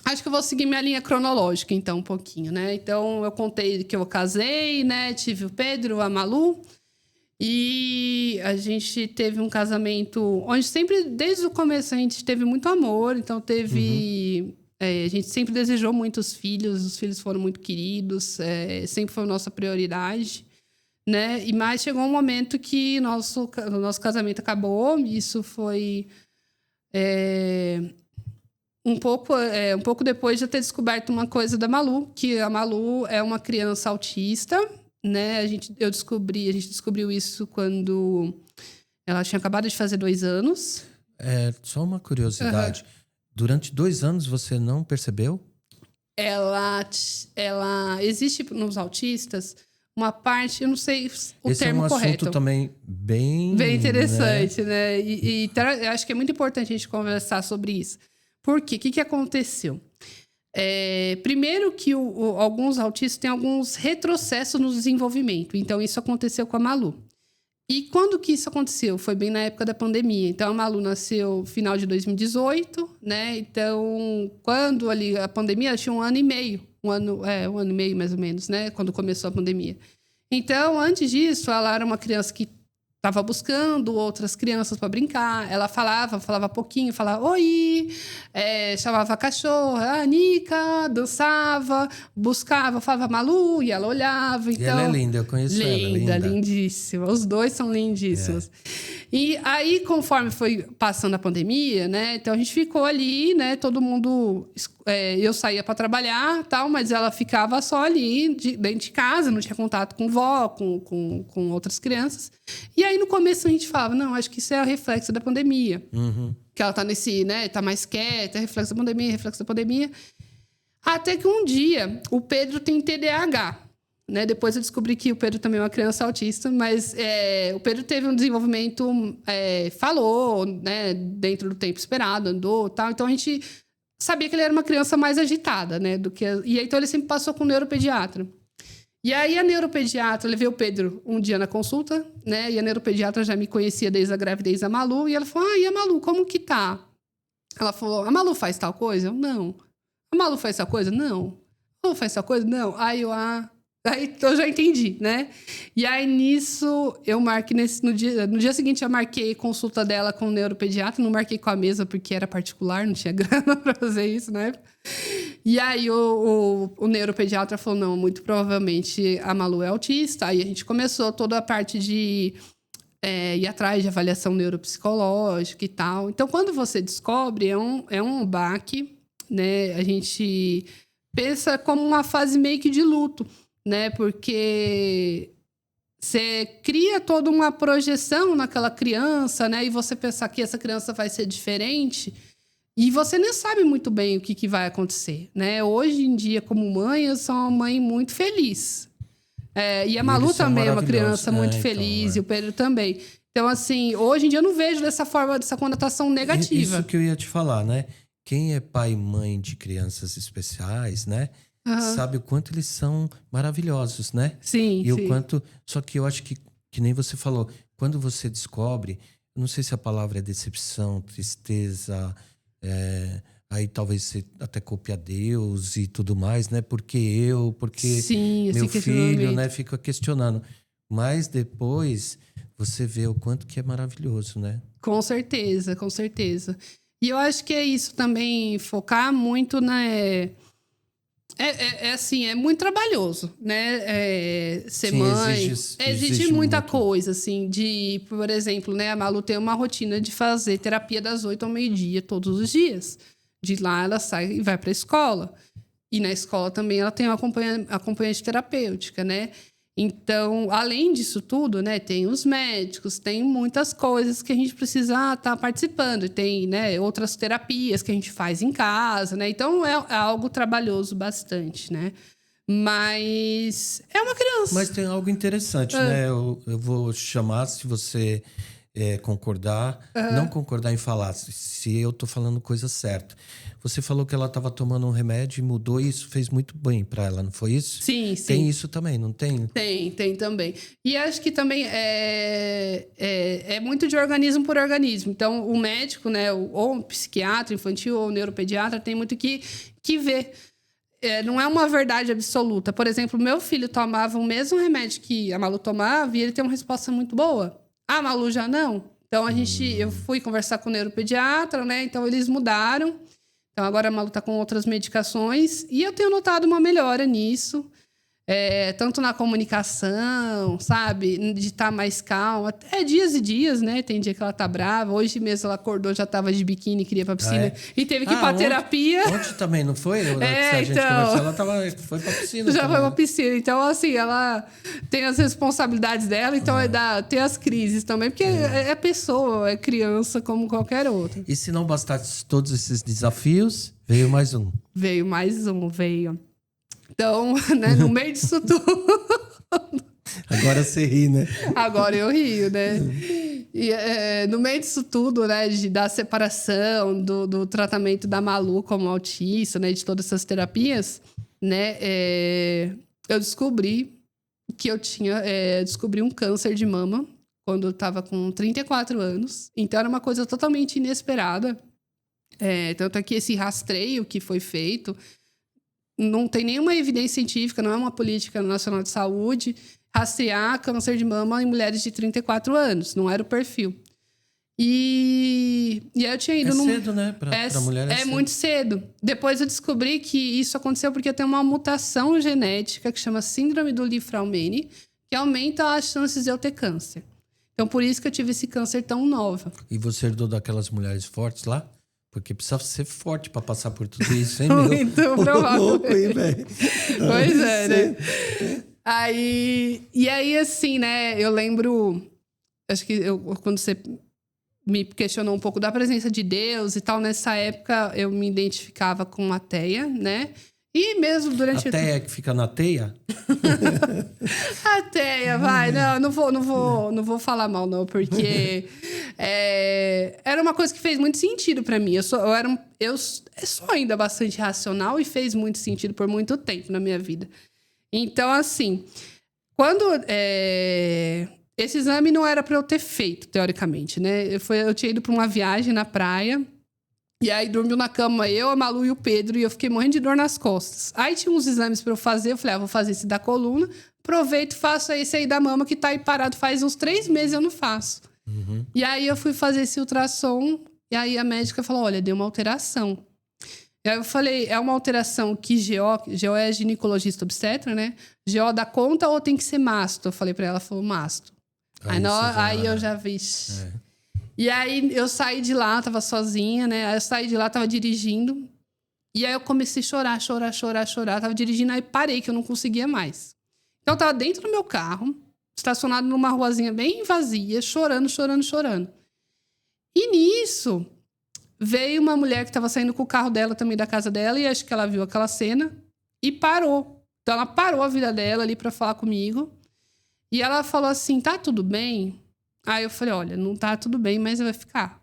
Acho que eu vou seguir minha linha cronológica, então, um pouquinho, né? Então, eu contei que eu casei, né? Tive o Pedro, a Malu. E a gente teve um casamento onde sempre, desde o começo, a gente teve muito amor. Então, teve... a gente sempre desejou muitos filhos. Os filhos foram muito queridos. Sempre foi a nossa prioridade, né? Mas chegou um momento que o nosso casamento acabou. Isso foi... Um pouco depois de eu ter descoberto uma coisa da Malu, que a Malu é uma criança autista, né? A gente descobriu isso quando ela tinha acabado de fazer 2 anos. Só uma curiosidade. Durante 2 anos você não percebeu? Ela existe nos autistas uma parte, eu não sei o Esse termo correto. Esse é um assunto também bem interessante, né? Então, eu acho que é muito importante a gente conversar sobre isso. Por quê? O que aconteceu? Primeiro que alguns autistas têm alguns retrocessos no desenvolvimento. Então, isso aconteceu com a Malu. E quando que isso aconteceu? Foi bem na época da pandemia. Então, a Malu nasceu no final de 2018, né? Então, quando ali a pandemia, ela tinha 1 ano e meio. 1 ano e meio, mais ou menos, né? Quando começou a pandemia. Então, antes disso, ela era uma criança que estava buscando outras crianças para brincar. Ela falava pouquinho, falava oi, chamava a cachorra, a Nica, dançava, buscava, falava Malu, e ela olhava. Então, e ela é linda, eu conheço ela. Linda, lindíssima. Os dois são lindíssimos. E aí, conforme foi passando a pandemia, né? Então, a gente ficou ali, né? Todo mundo... eu saía para trabalhar, tal, mas ela ficava só ali, dentro de casa, não tinha contato com vó, com outras crianças. E aí, no começo, a gente falava, não, acho que isso é o reflexo da pandemia. Que ela tá tá mais quieta, é reflexo da pandemia. Até que um dia, o Pedro tem TDAH. Né? Depois eu descobri que o Pedro também é uma criança autista, mas o Pedro teve um desenvolvimento, falou, né? Dentro do tempo esperado, andou e tal. Então, a gente sabia que ele era uma criança mais agitada, né? E aí, então, ele sempre passou com o neuropediatra. E aí a neuropediatra, levei o Pedro um dia na consulta, né? E a neuropediatra já me conhecia desde a gravidez da Malu. E ela falou, e a Malu, como que tá? Ela falou, a Malu faz tal coisa? Eu, não. A Malu faz tal coisa? Não. A Malu faz tal coisa? Não. Aí eu já entendi, né? E aí, nisso, eu marquei no dia seguinte, eu marquei consulta dela com o neuropediatra. Não marquei com a mesa, porque era particular, não tinha grana pra fazer isso, né? E aí, o neuropediatra falou, não, muito provavelmente a Malu é autista. Aí a gente começou toda a parte de ir atrás de avaliação neuropsicológica e tal. Então, quando você descobre, é um baque, né? A gente pensa como uma fase meio que de luto, né? Porque você cria toda uma projeção naquela criança, né? E você pensar que essa criança vai ser diferente e você nem sabe muito bem o que vai acontecer, né? Hoje em dia, como mãe, eu sou uma mãe muito feliz. E a Malu também é uma criança muito feliz, e o Pedro também. Então, assim, hoje em dia eu não vejo dessa forma, dessa conotação negativa. Isso que eu ia te falar, né? Quem é pai e mãe de crianças especiais, né? Sabe o quanto eles são maravilhosos, né? Sim, e o quanto... Só que eu acho que nem você falou, quando você descobre, eu não sei se a palavra é decepção, tristeza, aí talvez você até culpe a Deus e tudo mais, né? Porque sim, meu filho, né? Fica questionando. Mas depois você vê o quanto que é maravilhoso, né? Com certeza, com certeza. E eu acho que é isso também, focar muito na... assim, é muito trabalhoso, né? Ser mãe. Exige muita muito. coisa, assim, por exemplo, né? A Malu tem uma rotina de fazer terapia das 8 ao meio-dia, todos os dias. De lá ela sai e vai para a escola. E na escola também ela tem uma acompanhante terapêutica, né? Então, além disso tudo, né, tem os médicos, tem muitas coisas que a gente precisa estar participando. Tem, né, outras terapias que a gente faz em casa, né? Então, é algo trabalhoso bastante, né? Mas é uma criança. Mas tem algo interessante, né? Eu vou chamar, se você concordar, não concordar em falar, se eu tô falando coisa certa. Você falou que ela estava tomando um remédio e mudou e isso fez muito bem para ela, não foi isso? Sim, sim. Tem isso também, não tem? Tem também. E acho que também é muito de organismo por organismo. Então, o médico, né, ou o psiquiatra infantil ou o neuropediatra, tem muito que ver. Não é uma verdade absoluta. Por exemplo, meu filho tomava o mesmo remédio que a Malu tomava e ele tem uma resposta muito boa. A Malu já não. Então, eu fui conversar com o neuropediatra, né? Então, eles mudaram. Então, agora a Malu está com outras medicações. E eu tenho notado uma melhora nisso. Tanto na comunicação, sabe? De estar mais calma. É dias e dias, né? Tem dia que ela tá brava. Hoje mesmo ela acordou, já tava de biquíni, queria ir pra piscina. E teve que ir pra terapia. Ontem também, não foi? A gente conversou, ela foi pra piscina. Já foi pra piscina. Então, assim, ela tem as responsabilidades dela. Então, tem as crises também. Porque é pessoa, é criança como qualquer outra. E se não bastasse todos esses desafios, veio mais um. Veio. Então, né, no meio disso tudo... Agora você ri, né? Agora eu rio, né? E no meio disso tudo, né, da separação, do tratamento da Malu como autista, né, de todas essas terapias, né, eu descobri que eu descobri um câncer de mama quando eu estava com 34 anos. Então, era uma coisa totalmente inesperada. Tanto é que esse rastreio que foi feito... Não tem nenhuma evidência científica, não é uma política nacional de saúde, rastrear câncer de mama em mulheres de 34 anos. Não era o perfil. E aí eu tinha ido... cedo, né? Pra mulher cedo. Muito cedo. Depois eu descobri que isso aconteceu porque tem uma mutação genética que chama síndrome do Li-Fraumeni, que aumenta as chances de eu ter câncer. Então, por isso que eu tive esse câncer tão nova. E você herdou daquelas mulheres fortes lá? Porque precisa ser forte para passar por tudo isso, hein, meu? Muito provável. Louco, hein, velho? Pois né? E aí, assim, né? Eu lembro... Acho que quando você me questionou um pouco da presença de Deus e tal, nessa época eu me identificava com ateia, né? E mesmo durante... Ateia que fica na teia? Ateia, vai. Não vou falar mal, não, porque era uma coisa que fez muito sentido pra mim. Eu sou ainda bastante racional e fez muito sentido por muito tempo na minha vida. Então, assim, quando... esse exame não era para eu ter feito, teoricamente, né? Eu tinha ido para uma viagem na praia. E aí dormiu na cama eu, a Malu e o Pedro. E eu fiquei morrendo de dor nas costas. Aí tinha uns exames para eu fazer. Eu falei, vou fazer esse da coluna. Aproveito e faço esse aí da mama, que tá aí parado faz uns 3 meses eu não faço. Uhum. E aí eu fui fazer esse ultrassom. E aí a médica falou, olha, deu uma alteração. E aí eu falei, é uma alteração que GO é ginecologista obstetra, né? GO dá conta ou tem que ser masto? Eu falei pra ela, falou masto. Aí eu já vi. E aí eu saí de lá, tava sozinha, né? Aí eu saí de lá, tava dirigindo. E aí eu comecei a chorar. Tava dirigindo, aí parei, que eu não conseguia mais. Então eu tava dentro do meu carro, estacionado numa ruazinha bem vazia, chorando. E nisso, veio uma mulher que tava saindo com o carro dela também da casa dela, e acho que ela viu aquela cena e parou. Então ela parou a vida dela ali pra falar comigo. E ela falou assim, tá tudo bem? Aí eu falei, olha, não tá tudo bem, mas vai ficar.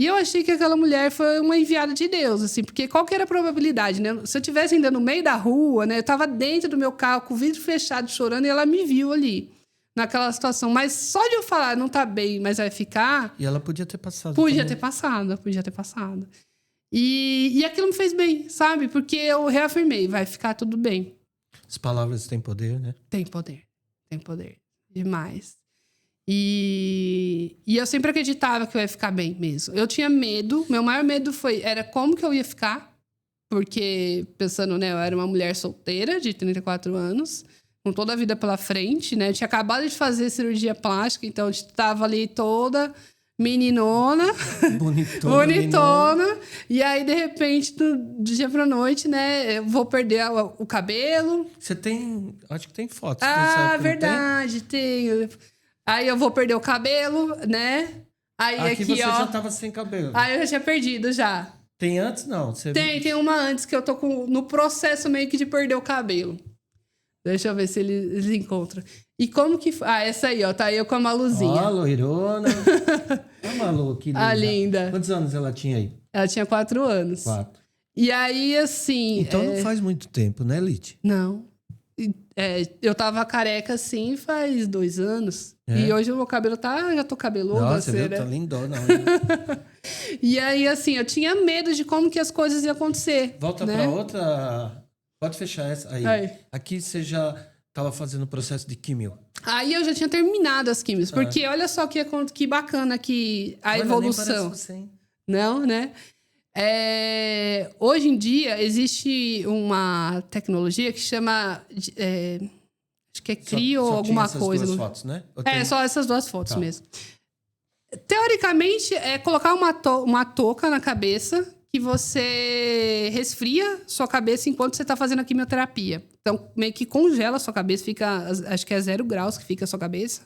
E eu achei que aquela mulher foi uma enviada de Deus, assim, porque qual que era a probabilidade, né? Se eu estivesse ainda no meio da rua, né? Eu tava dentro do meu carro, com o vidro fechado, chorando, e ela me viu ali, naquela situação. Mas só de eu falar, não tá bem, mas vai ficar... E ela podia ter passado. Podia ter passado. E aquilo me fez bem, sabe? Porque eu reafirmei, vai ficar tudo bem. As palavras têm poder, né? Tem poder demais. E eu sempre acreditava que eu ia ficar bem mesmo. Eu tinha medo, meu maior medo era como que eu ia ficar, porque pensando, né, eu era uma mulher solteira de 34 anos, com toda a vida pela frente, né? Eu tinha acabado de fazer cirurgia plástica, então eu estava ali toda meninona, bonitona. E aí, de repente, do dia pra noite, né, eu vou perder o cabelo. Você tem, acho que tem fotos. Ah, verdade, tenho. Aí eu vou perder o cabelo, né? Aí aqui você ó, já tava sem cabelo. Aí eu já tinha perdido, já. Tem antes, não? Tem uma antes que eu tô no processo meio que de perder o cabelo. Deixa eu ver se eles encontram. E como que... essa aí, ó. Tá eu com a Maluzinha. Ó, loirona. A Malu, que linda. A linda. Quantos anos ela tinha aí? Ela tinha 4 anos. 4. E aí, assim... Então não faz muito tempo, né, Lite? Não. Eu tava careca, assim, faz 2 anos. E hoje o meu cabelo já tô cabeluda. Nossa, assim, viu? né? Tá lindona. E aí, assim, eu tinha medo de como que as coisas iam acontecer. Volta né? pra outra... Pode fechar essa aí. Aqui você já tava fazendo o processo de químio. Aí eu já tinha terminado as químios. Porque olha só que bacana que a evolução. Nem parece você, hein? Não, né? Hoje em dia, existe uma tecnologia que chama... acho que é Crio ou alguma coisa. Só essas 2 fotos, né? Só essas 2 fotos mesmo. Teoricamente, é colocar uma touca na cabeça que você resfria sua cabeça enquanto você está fazendo a quimioterapia. Então, meio que congela a sua cabeça, acho que é 0 graus que fica a sua cabeça.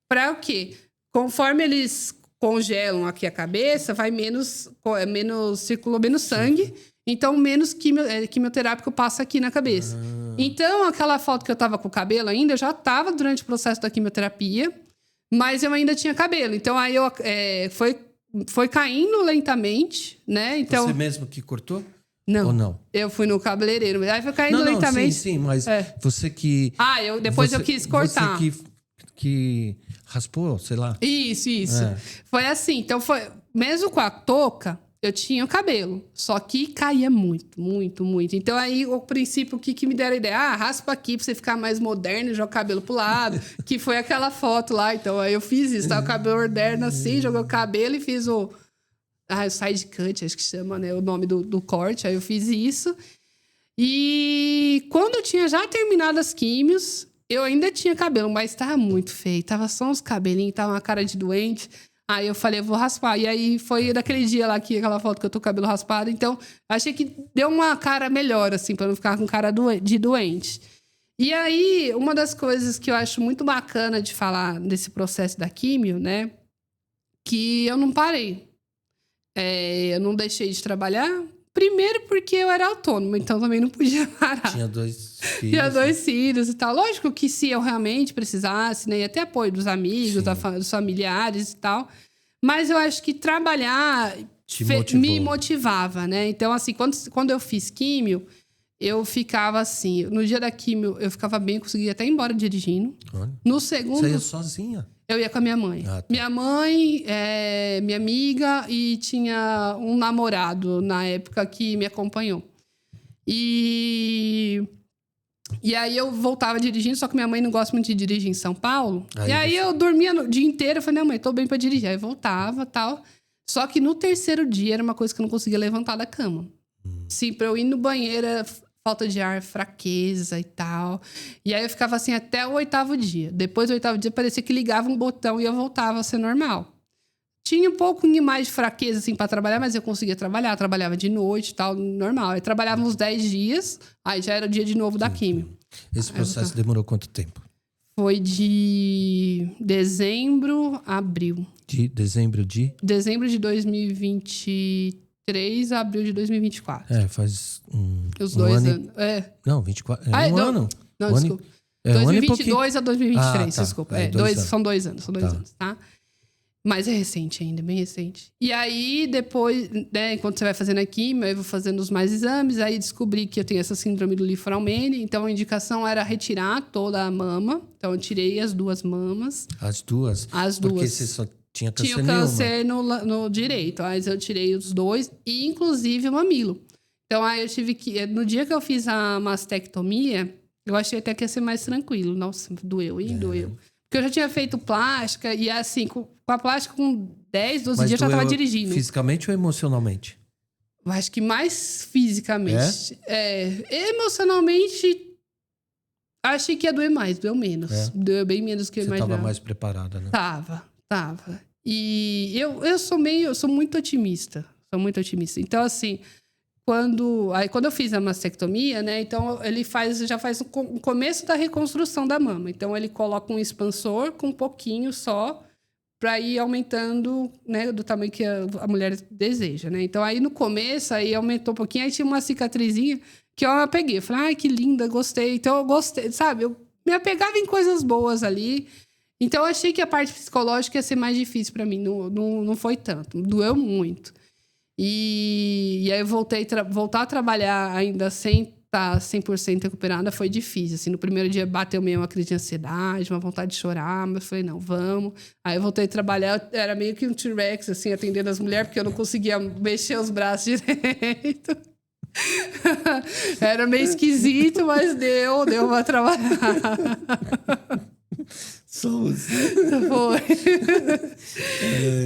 Para o quê? Conforme eles congelam aqui a cabeça, vai circula menos sangue, então menos quimioterápico passa aqui na cabeça. Então, aquela foto que eu tava com o cabelo ainda, eu já tava durante o processo da quimioterapia, mas eu ainda tinha cabelo. Então, aí foi caindo lentamente, né? Então, você mesmo que cortou? Não. Ou não? Eu fui no cabeleireiro. Aí foi caindo lentamente. Sim, mas você que... Depois eu quis cortar. Você que raspou, sei lá. Isso. Foi assim. Então, mesmo com a touca, eu tinha o cabelo. Só que caía muito. Então, aí, o princípio, o que me deram a ideia? Raspa aqui pra você ficar mais moderno e joga o cabelo pro lado. Que foi aquela foto lá. Então, aí eu fiz isso. Tava o cabelo moderno assim, joguei o cabelo e fiz o side cut, acho que chama, né? O nome do corte. Aí eu fiz isso. E quando eu tinha já terminado as químios, eu ainda tinha cabelo, mas tava muito feio. Tava só uns cabelinhos, tava uma cara de doente. Aí eu falei, eu vou raspar. E aí foi daquele dia lá, aquela foto que eu tô com o cabelo raspado. Então, achei que deu uma cara melhor, assim, pra não ficar com cara de doente. E aí, uma das coisas que eu acho muito bacana de falar desse processo da químio, né? Que eu não parei. Eu não deixei de trabalhar. Primeiro porque eu era autônoma, então também não podia parar. Tinha 2 filhos. Tinha 2 filhos e tal. Lógico que se eu realmente precisasse, né? Ia ter apoio dos amigos, dos familiares e tal. Mas eu acho que trabalhar me motivava, né? Então, assim, quando eu fiz químio, eu ficava assim, no dia da químio, eu ficava bem, conseguia até ir embora dirigindo. Olha. No segundo... Você ia sozinha? Eu ia com a minha mãe. Ah, tá. Minha mãe, minha amiga e tinha um namorado na época que me acompanhou. E aí eu voltava dirigindo, só que minha mãe não gosta muito de dirigir em São Paulo. E aí eu dormia o dia inteiro, eu falei, não, mãe, tô bem pra dirigir. Aí eu voltava e tal. Só que no terceiro dia era uma coisa que eu não conseguia levantar da cama. Sim, pra eu ir no banheiro, era falta de ar, fraqueza e tal. E aí eu ficava assim até o 8º dia. Depois do 8º dia, parecia que ligava um botão e eu voltava a ser normal. Tinha um pouquinho mais de fraqueza, assim, pra trabalhar, mas eu conseguia trabalhar. Trabalhava de noite e tal, normal. Eu trabalhava uns 10 dias, aí já era o dia de novo da químio. Esse processo demorou quanto tempo? Foi de dezembro a abril. De dezembro de? Dezembro de 2023 a abril de 2024. Faz Os um 2 ano. anos. Não, 24. Ah, um ano. Não, Um desculpa. ano, 2022 a 2023, tá. desculpa. Aí, 2 anos. São 2 anos, Tá. tá? Mas é recente ainda, bem recente. E aí, depois, né, enquanto você vai fazendo a químio, eu vou fazendo os mais exames, aí descobri que eu tenho essa síndrome do Li-Fraumeni, então a indicação era retirar toda a mama. Então eu tirei as 2 mamas. As duas? As duas. Porque você só tinha câncer Tinha câncer no direito, mas eu tirei os 2, e inclusive o mamilo. Então aí eu tive que... No dia que eu fiz a mastectomia, eu achei até que ia ser mais tranquilo. Nossa, doeu. Porque eu já tinha feito plástica, e assim, com a plástica, com 10, 12 dias, eu já tava dirigindo. Fisicamente ou emocionalmente? Eu acho que mais fisicamente. Emocionalmente, achei que ia doer mais, doeu menos. Doeu bem menos do que eu imaginava. Você tava mais preparada, né? Tava. E eu sou muito otimista. Sou muito otimista. Então, assim, quando eu fiz a mastectomia, né? Então, ele já faz o começo da reconstrução da mama. Então, ele coloca um expansor com um pouquinho só, para ir aumentando, né, do tamanho que a mulher deseja, né? Então, aí no começo, aí aumentou um pouquinho, aí tinha uma cicatrizinha que eu peguei. Eu falei, ai, que linda, gostei. Então, eu gostei, sabe? Eu me apegava em coisas boas ali. Então, eu achei que a parte psicológica ia ser mais difícil para mim. Não foi tanto. Doeu muito. E aí, eu voltar a trabalhar ainda sem estar 100% recuperada foi difícil. Assim, no primeiro dia, bateu meio uma crise de ansiedade, uma vontade de chorar. Mas eu falei, não, vamos. Aí, eu voltei a trabalhar. Era meio que um T-Rex, assim, atendendo as mulheres, porque eu não conseguia mexer os braços direito. Era meio esquisito, mas deu pra trabalhar. Somos. Foi.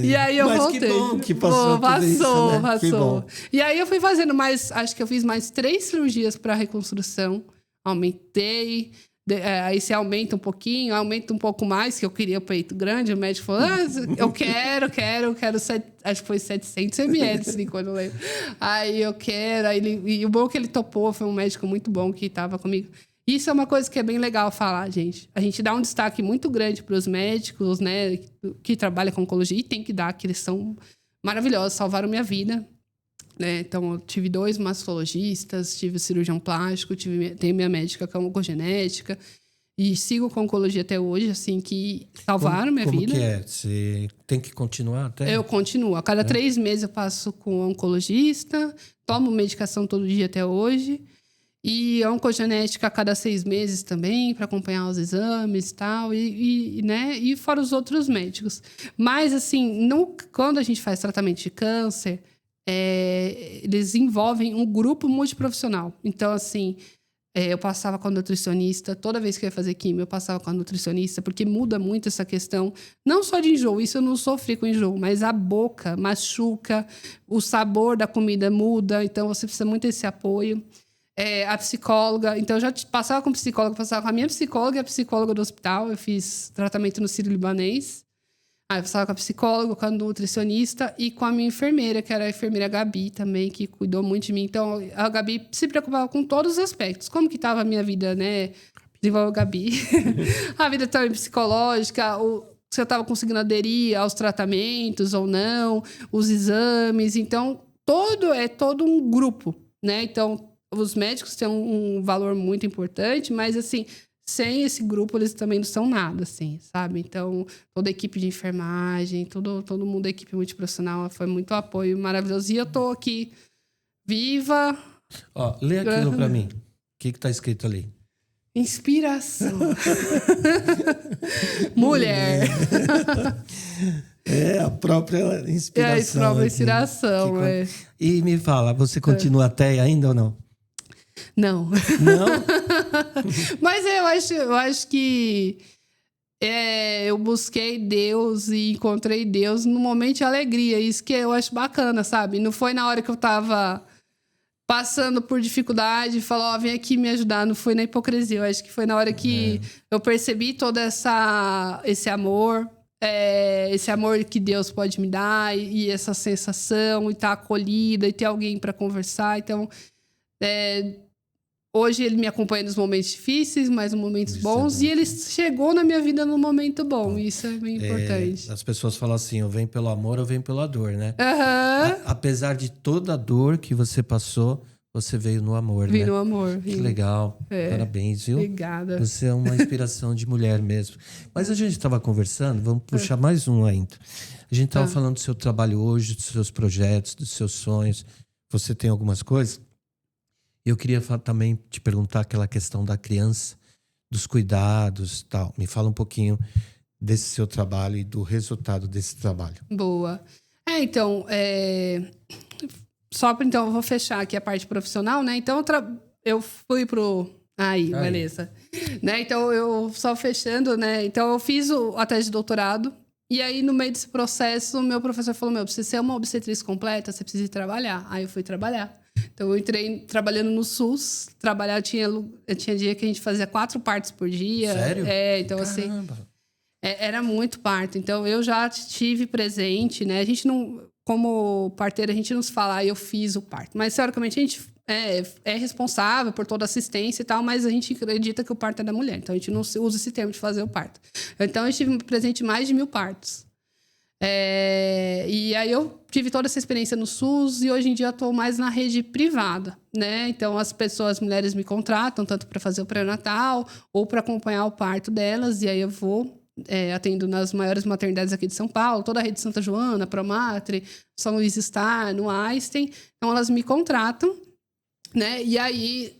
E aí eu voltei. Mas que bom que passou tudo isso, né? Passou. Que bom. E aí eu fui fazendo acho que eu fiz mais 3 cirurgias para reconstrução. Aumentei. Aí você aumenta um pouquinho, aumenta um pouco mais, que eu queria o peito grande. O médico falou, eu quero, acho que foi 700 ml, silicone, eu lembro. Aí eu quero, e o bom que ele topou, foi um médico muito bom que estava comigo. Isso é uma coisa que é bem legal falar, gente. A gente dá um destaque muito grande para os médicos, né, que trabalham com oncologia, e tem que dar, que eles são maravilhosos, salvaram minha vida. Né? Então, eu tive 2 mastologistas, tive cirurgião plástico, tenho minha médica que é oncogenética, e sigo com oncologia até hoje, assim, que salvaram minha vida. Como que é? Você tem que continuar até? Eu continuo. A cada 3 meses eu passo com o oncologista, tomo medicação todo dia até hoje. E a oncogenética a cada 6 meses também, para acompanhar os exames e tal, né? E fora os outros médicos. Mas, assim, quando a gente faz tratamento de câncer, eles envolvem um grupo multiprofissional. Então, assim, eu passava com a nutricionista, toda vez que eu ia fazer químio, eu passava com a nutricionista, porque muda muito essa questão, não só de enjoo, isso eu não sofri com enjoo, mas a boca machuca, o sabor da comida muda, então você precisa muito desse apoio. A psicóloga, então eu já passava com psicóloga, passava com a minha psicóloga e a psicóloga do hospital. Eu fiz tratamento no Sírio-Libanês. Aí eu passava com a psicóloga, com a nutricionista e com a minha enfermeira, que era a enfermeira Gabi também, que cuidou muito de mim. Então a Gabi se preocupava com todos os aspectos. Como que estava a minha vida, né? Desenvolveu a Gabi. A vida também psicológica, se eu estava conseguindo aderir aos tratamentos ou não, os exames. Então, é todo um grupo, né? Então, os médicos têm um valor muito importante, mas, assim, sem esse grupo, eles também não são nada, assim, sabe? Então, toda a equipe de enfermagem, todo mundo da equipe multiprofissional, foi muito apoio maravilhoso. E eu tô aqui, viva. Ó, lê aquilo pra mim. que tá escrito ali? Inspiração. Mulher. É a própria inspiração. É a própria inspiração, E me fala, você continua ateia ainda ou não? Não. Não? Mas eu acho que eu busquei Deus e encontrei Deus no momento de alegria. Isso que eu acho bacana, sabe? Não foi na hora que eu tava passando por dificuldade e falou, vem aqui me ajudar. Não foi na hipocrisia. Eu acho que foi na hora que eu percebi todo esse amor que Deus pode me dar e essa sensação, e estar acolhida, e ter alguém para conversar. Então, hoje ele me acompanha nos momentos difíceis, mas nos momentos bons. E ele chegou na minha vida num momento bom. Isso é bem importante. As pessoas falam assim, eu venho pelo amor, eu venho pela dor, né? Apesar de toda a dor que você passou, você veio no amor, Vim no amor. Que legal. Parabéns, viu? Obrigada. Você é uma inspiração de mulher mesmo. Mas a gente estava conversando, vamos puxar mais um ainda. A gente estava falando do seu trabalho hoje, dos seus projetos, dos seus sonhos. Você tem algumas coisas? Eu queria também te perguntar aquela questão da criança, dos cuidados e tal. Me fala um pouquinho desse seu trabalho e do resultado desse trabalho. Boa. Então, eu vou fechar aqui a parte profissional, né? Então, eu fui pro... beleza. Né? Então, eu só fechando, né? Então, eu fiz a tese de doutorado. E aí, no meio desse processo, meu professor falou, precisa ser uma obstetriz completa, você precisa ir trabalhar. Aí, eu fui trabalhar. Então, eu entrei trabalhando no SUS. Tinha dia que a gente fazia 4 partos por dia. Sério? Então, Caramba. assim... era muito parto. Então, eu já estive presente, né? A gente não... Como parteira, a gente não se fala, eu fiz o parto. Mas, teoricamente, a gente é responsável por toda a assistência e tal, mas a gente acredita que o parto é da mulher. Então, a gente não usa esse termo de fazer o parto. Então, eu estive presente em mais de 1000 partos. E aí, eu tive toda essa experiência no SUS e, hoje em dia, eu estou mais na rede privada, né? Então, as mulheres me contratam, tanto para fazer o pré-natal ou para acompanhar o parto delas. E aí, eu vou... atendo nas maiores maternidades aqui de São Paulo, toda a rede Santa Joana, Promatre, São Luís Star, no Einstein. Então, elas me contratam, né? E aí,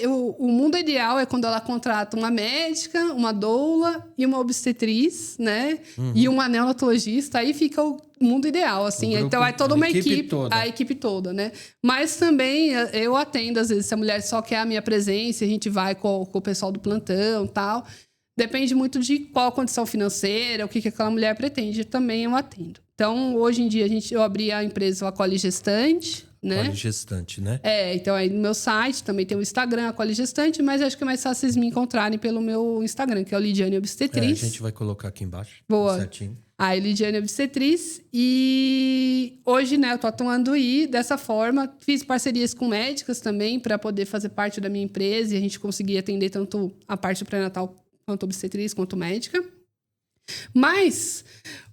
o mundo ideal é quando ela contrata uma médica, uma doula e uma obstetriz, né? E uma neonatologista. Aí fica o mundo ideal, assim. Então, é toda uma equipe, a equipe toda, né? Mas também eu atendo, às vezes, se a mulher só quer a minha presença, a gente vai com o pessoal do plantão e tal. Depende muito de qual a condição financeira, o que aquela mulher pretende. Também eu atendo. Então, hoje em dia, eu abri a empresa Acolhe Gestante, né? Acolhe Gestante, né? Então aí no meu site também tem o Instagram, Acolhe Gestante, mas acho que é mais fácil vocês me encontrarem pelo meu Instagram, que é o Lidiane Obstetriz. A gente vai colocar aqui embaixo. Boa. Certinho. Lidiane Obstetriz. E hoje, né, eu tô atuando dessa forma. Fiz parcerias com médicas também para poder fazer parte da minha empresa e a gente conseguir atender tanto a parte pré-natal quanto obstetriz, quanto médica. Mas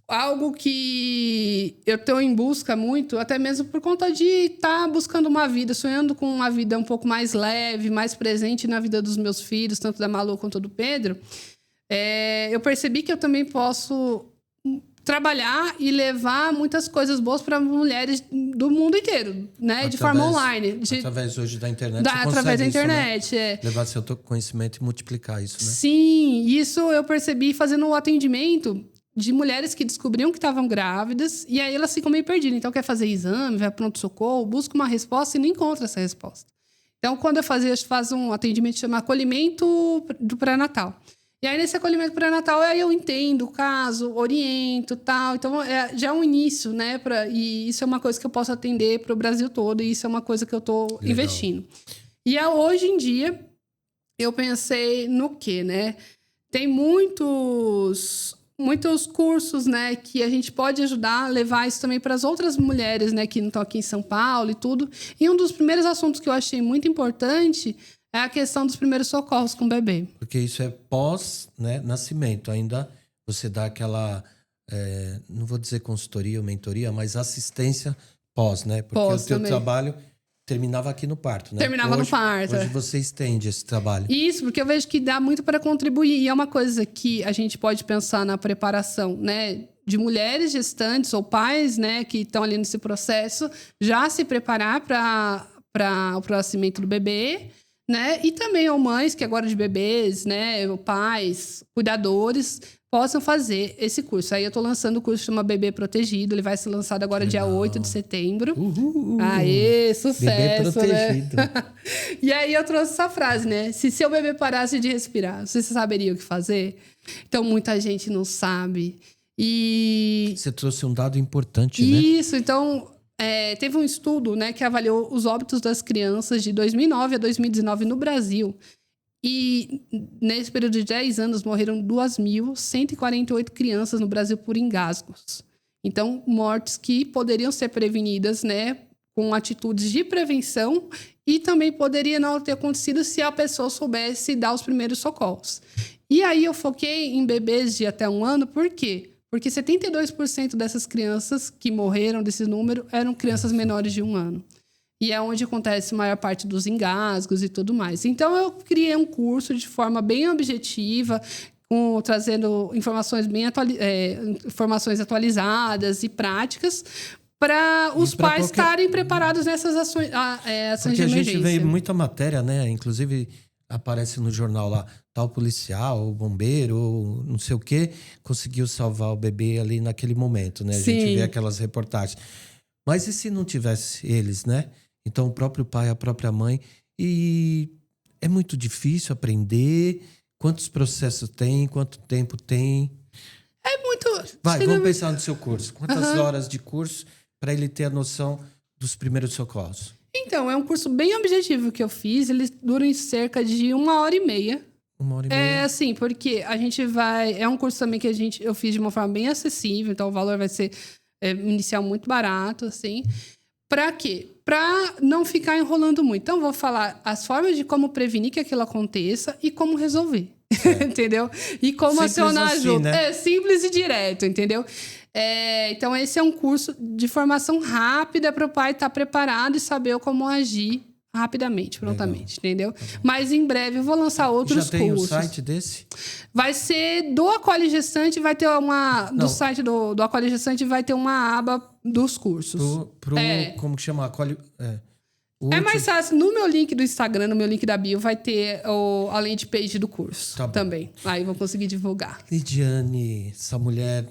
algo que eu estou em busca muito, até mesmo por conta de estar buscando uma vida, sonhando com uma vida um pouco mais leve, mais presente na vida dos meus filhos, tanto da Malu quanto do Pedro, eu percebi que eu também posso trabalhar e levar muitas coisas boas para mulheres do mundo inteiro, né? De forma online. Através hoje da internet, você através da consegue internet, isso, né? Levar seu conhecimento e multiplicar isso, né? Sim, isso eu percebi fazendo o atendimento de mulheres que descobriam que estavam grávidas e aí elas ficam meio perdidas. Então, quer fazer exame, vai para pronto-socorro, busca uma resposta e não encontra essa resposta. Então, quando eu faço um atendimento que chama acolhimento do pré-natal. E aí, nesse acolhimento pré-natal, aí eu entendo o caso, oriento e tal. Então, já é um início, né? E isso é uma coisa que eu posso atender para o Brasil todo. E isso é uma coisa que eu estou investindo. E hoje em dia, eu pensei no quê, né? Tem muitos cursos, né? Que a gente pode ajudar a levar isso também para as outras mulheres, né? Que não estão aqui em São Paulo e tudo. E um dos primeiros assuntos que eu achei muito importante... é a questão dos primeiros socorros com o bebê. Porque isso é pós, né, nascimento. Ainda você dá aquela, não vou dizer consultoria ou mentoria, mas assistência pós, né? Porque o teu trabalho terminava aqui no parto, né? Terminava no parto. Hoje você estende esse trabalho. Isso, porque eu vejo que dá muito para contribuir. E é uma coisa que a gente pode pensar na preparação, né? De mulheres gestantes ou pais, né? Que estão ali nesse processo, já se preparar para o nascimento do bebê, né? E também ou mães que agora de bebês, né? Pais, cuidadores, possam fazer esse curso. Aí eu tô lançando o curso chama Bebê Protegido. Ele vai ser lançado agora dia 8 de setembro. Aê, Bebê sucesso, protegido. né? E aí eu trouxe essa frase, né? Se seu bebê parasse de respirar, você saberia o que fazer? Então, muita gente não sabe. E Você trouxe um dado importante, né? isso, então, teve um estudo, né, que avaliou os óbitos das crianças de 2009 a 2019 no Brasil. E nesse período de 10 anos morreram 2.148 crianças no Brasil por engasgos. Então, mortes que poderiam ser prevenidas, né, com atitudes de prevenção e também poderia não ter acontecido se a pessoa soubesse dar os primeiros socorros. E aí eu foquei em bebês de até 1 ano, por quê? Porque 72% dessas crianças que morreram desse número eram crianças menores de 1 ano. E é onde acontece a maior parte dos engasgos e tudo mais. Então, eu criei um curso de forma bem objetiva, trazendo informações informações atualizadas e práticas, para os pais estarem preparados nessas ações de emergência. Porque a gente vê muita matéria, né? Inclusive, aparece no jornal lá, tal policial, bombeiro, ou não sei o quê, conseguiu salvar o bebê ali naquele momento, né? A gente vê aquelas reportagens. Mas e se não tivesse eles, né? Então, o próprio pai, a própria mãe. E é muito difícil aprender. Quantos processos tem? Quanto tempo tem? É muito... Vamos pensar no seu curso. Quantas horas de curso para ele ter a noção dos primeiros socorros? Então, é um curso bem objetivo que eu fiz. Ele dura em cerca de 1h30. 1h30? É assim, porque a gente vai... É um curso também que eu fiz de uma forma bem acessível. Então, o valor vai ser inicial muito barato, assim. Para quê? Para não ficar enrolando muito. Então, vou falar as formas de como prevenir que aquilo aconteça e como resolver. Entendeu? E como simples acionar assim, ajuda. né? É simples e direto, entendeu? Então, esse é um curso de formação rápida para o pai estar preparado e saber como agir rapidamente, prontamente, entendeu? Mas em breve eu vou lançar outros Já tem cursos. um site desse? Vai ser do Acolhe Gestante, vai ter do site do Acolhe Gestante vai ter uma aba dos cursos. Como que chama? É mais fácil. No meu link do Instagram, no meu link da bio, vai ter a landing page do curso também. Aí eu vou conseguir divulgar. Lidiane, essa mulher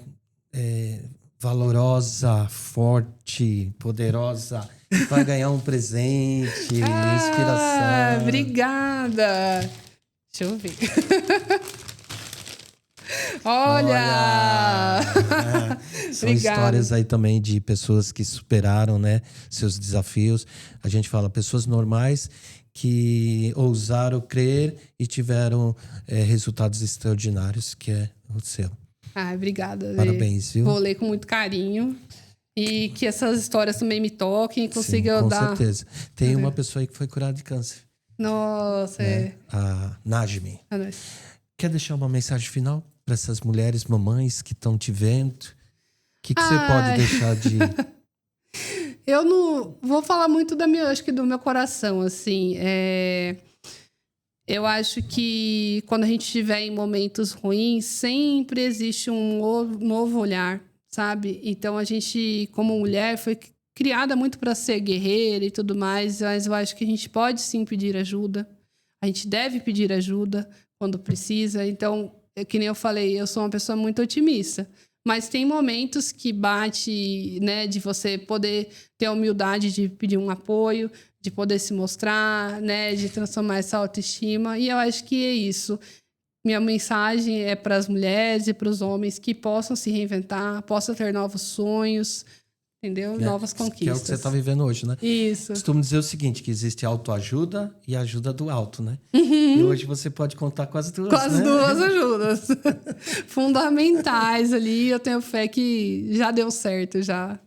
valorosa, forte, poderosa, vai ganhar um presente, inspiração. Obrigada. Deixa eu ver. Olha! São histórias aí também de pessoas que superaram, né, seus desafios. A gente fala pessoas normais que ousaram crer e tiveram resultados extraordinários, que é o seu. Obrigada. Parabéns, viu? Vou ler com muito carinho. E que essas histórias também me toquem e consigam dar... Com certeza. Tem uma pessoa aí que foi curada de câncer. Nossa, né? A Najmi. Quer deixar uma mensagem final para essas mulheres, mamães que estão te vendo? O que você pode deixar de... Eu não vou falar muito acho que do meu coração, assim. Eu acho que quando a gente estiver em momentos ruins, sempre existe um novo olhar, sabe? Então, a gente, como mulher, foi criada muito para ser guerreira e tudo mais, mas eu acho que a gente pode sim pedir ajuda. A gente deve pedir ajuda quando precisa. Então, que nem eu falei, eu sou uma pessoa muito otimista. Mas tem momentos que bate, né, de você poder ter a humildade de pedir um apoio, de poder se mostrar, né, de transformar essa autoestima. E eu acho que é isso. Minha mensagem é para as mulheres e para os homens que possam se reinventar, possam ter novos sonhos, entendeu? Novas conquistas. Que é o que você está vivendo hoje, né? Isso. Costumo dizer o seguinte, que existe autoajuda e ajuda do alto, né? E hoje você pode contar com as duas, Com as duas ajudas. Fundamentais ali. Eu tenho fé que já deu certo, já.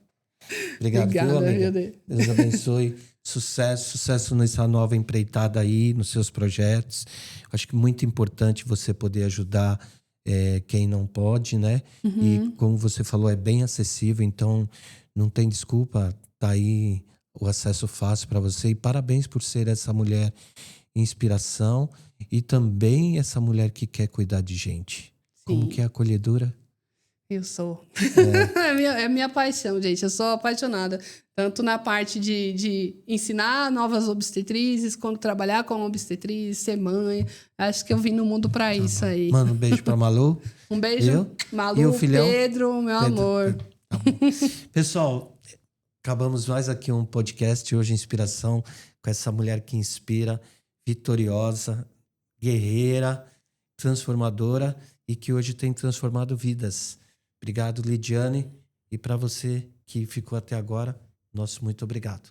Obrigada, amiga. Deus abençoe. Sucesso nessa nova empreitada aí, nos seus projetos. Acho que é muito importante você poder ajudar quem não pode, né? E como você falou, é bem acessível, então não tem desculpa, tá aí o acesso fácil para você. E parabéns por ser essa mulher inspiração e também essa mulher que quer cuidar de gente. Sim. Como que é acolhedora? Eu sou. É minha paixão, gente. Eu sou apaixonada. Tanto na parte de ensinar novas obstetrizes, quanto trabalhar como obstetriz, ser mãe. Acho que eu vim no mundo pra isso aí. Manda um beijo pra Malu. Um beijo, Malu, E o filhão? Pedro, meu amor. Tá bom. Pessoal, acabamos mais aqui um podcast hoje, inspiração, com essa mulher que inspira, vitoriosa, guerreira, transformadora e que hoje tem transformado vidas. Obrigado, Lidiane. E para você que ficou até agora, nosso muito obrigado.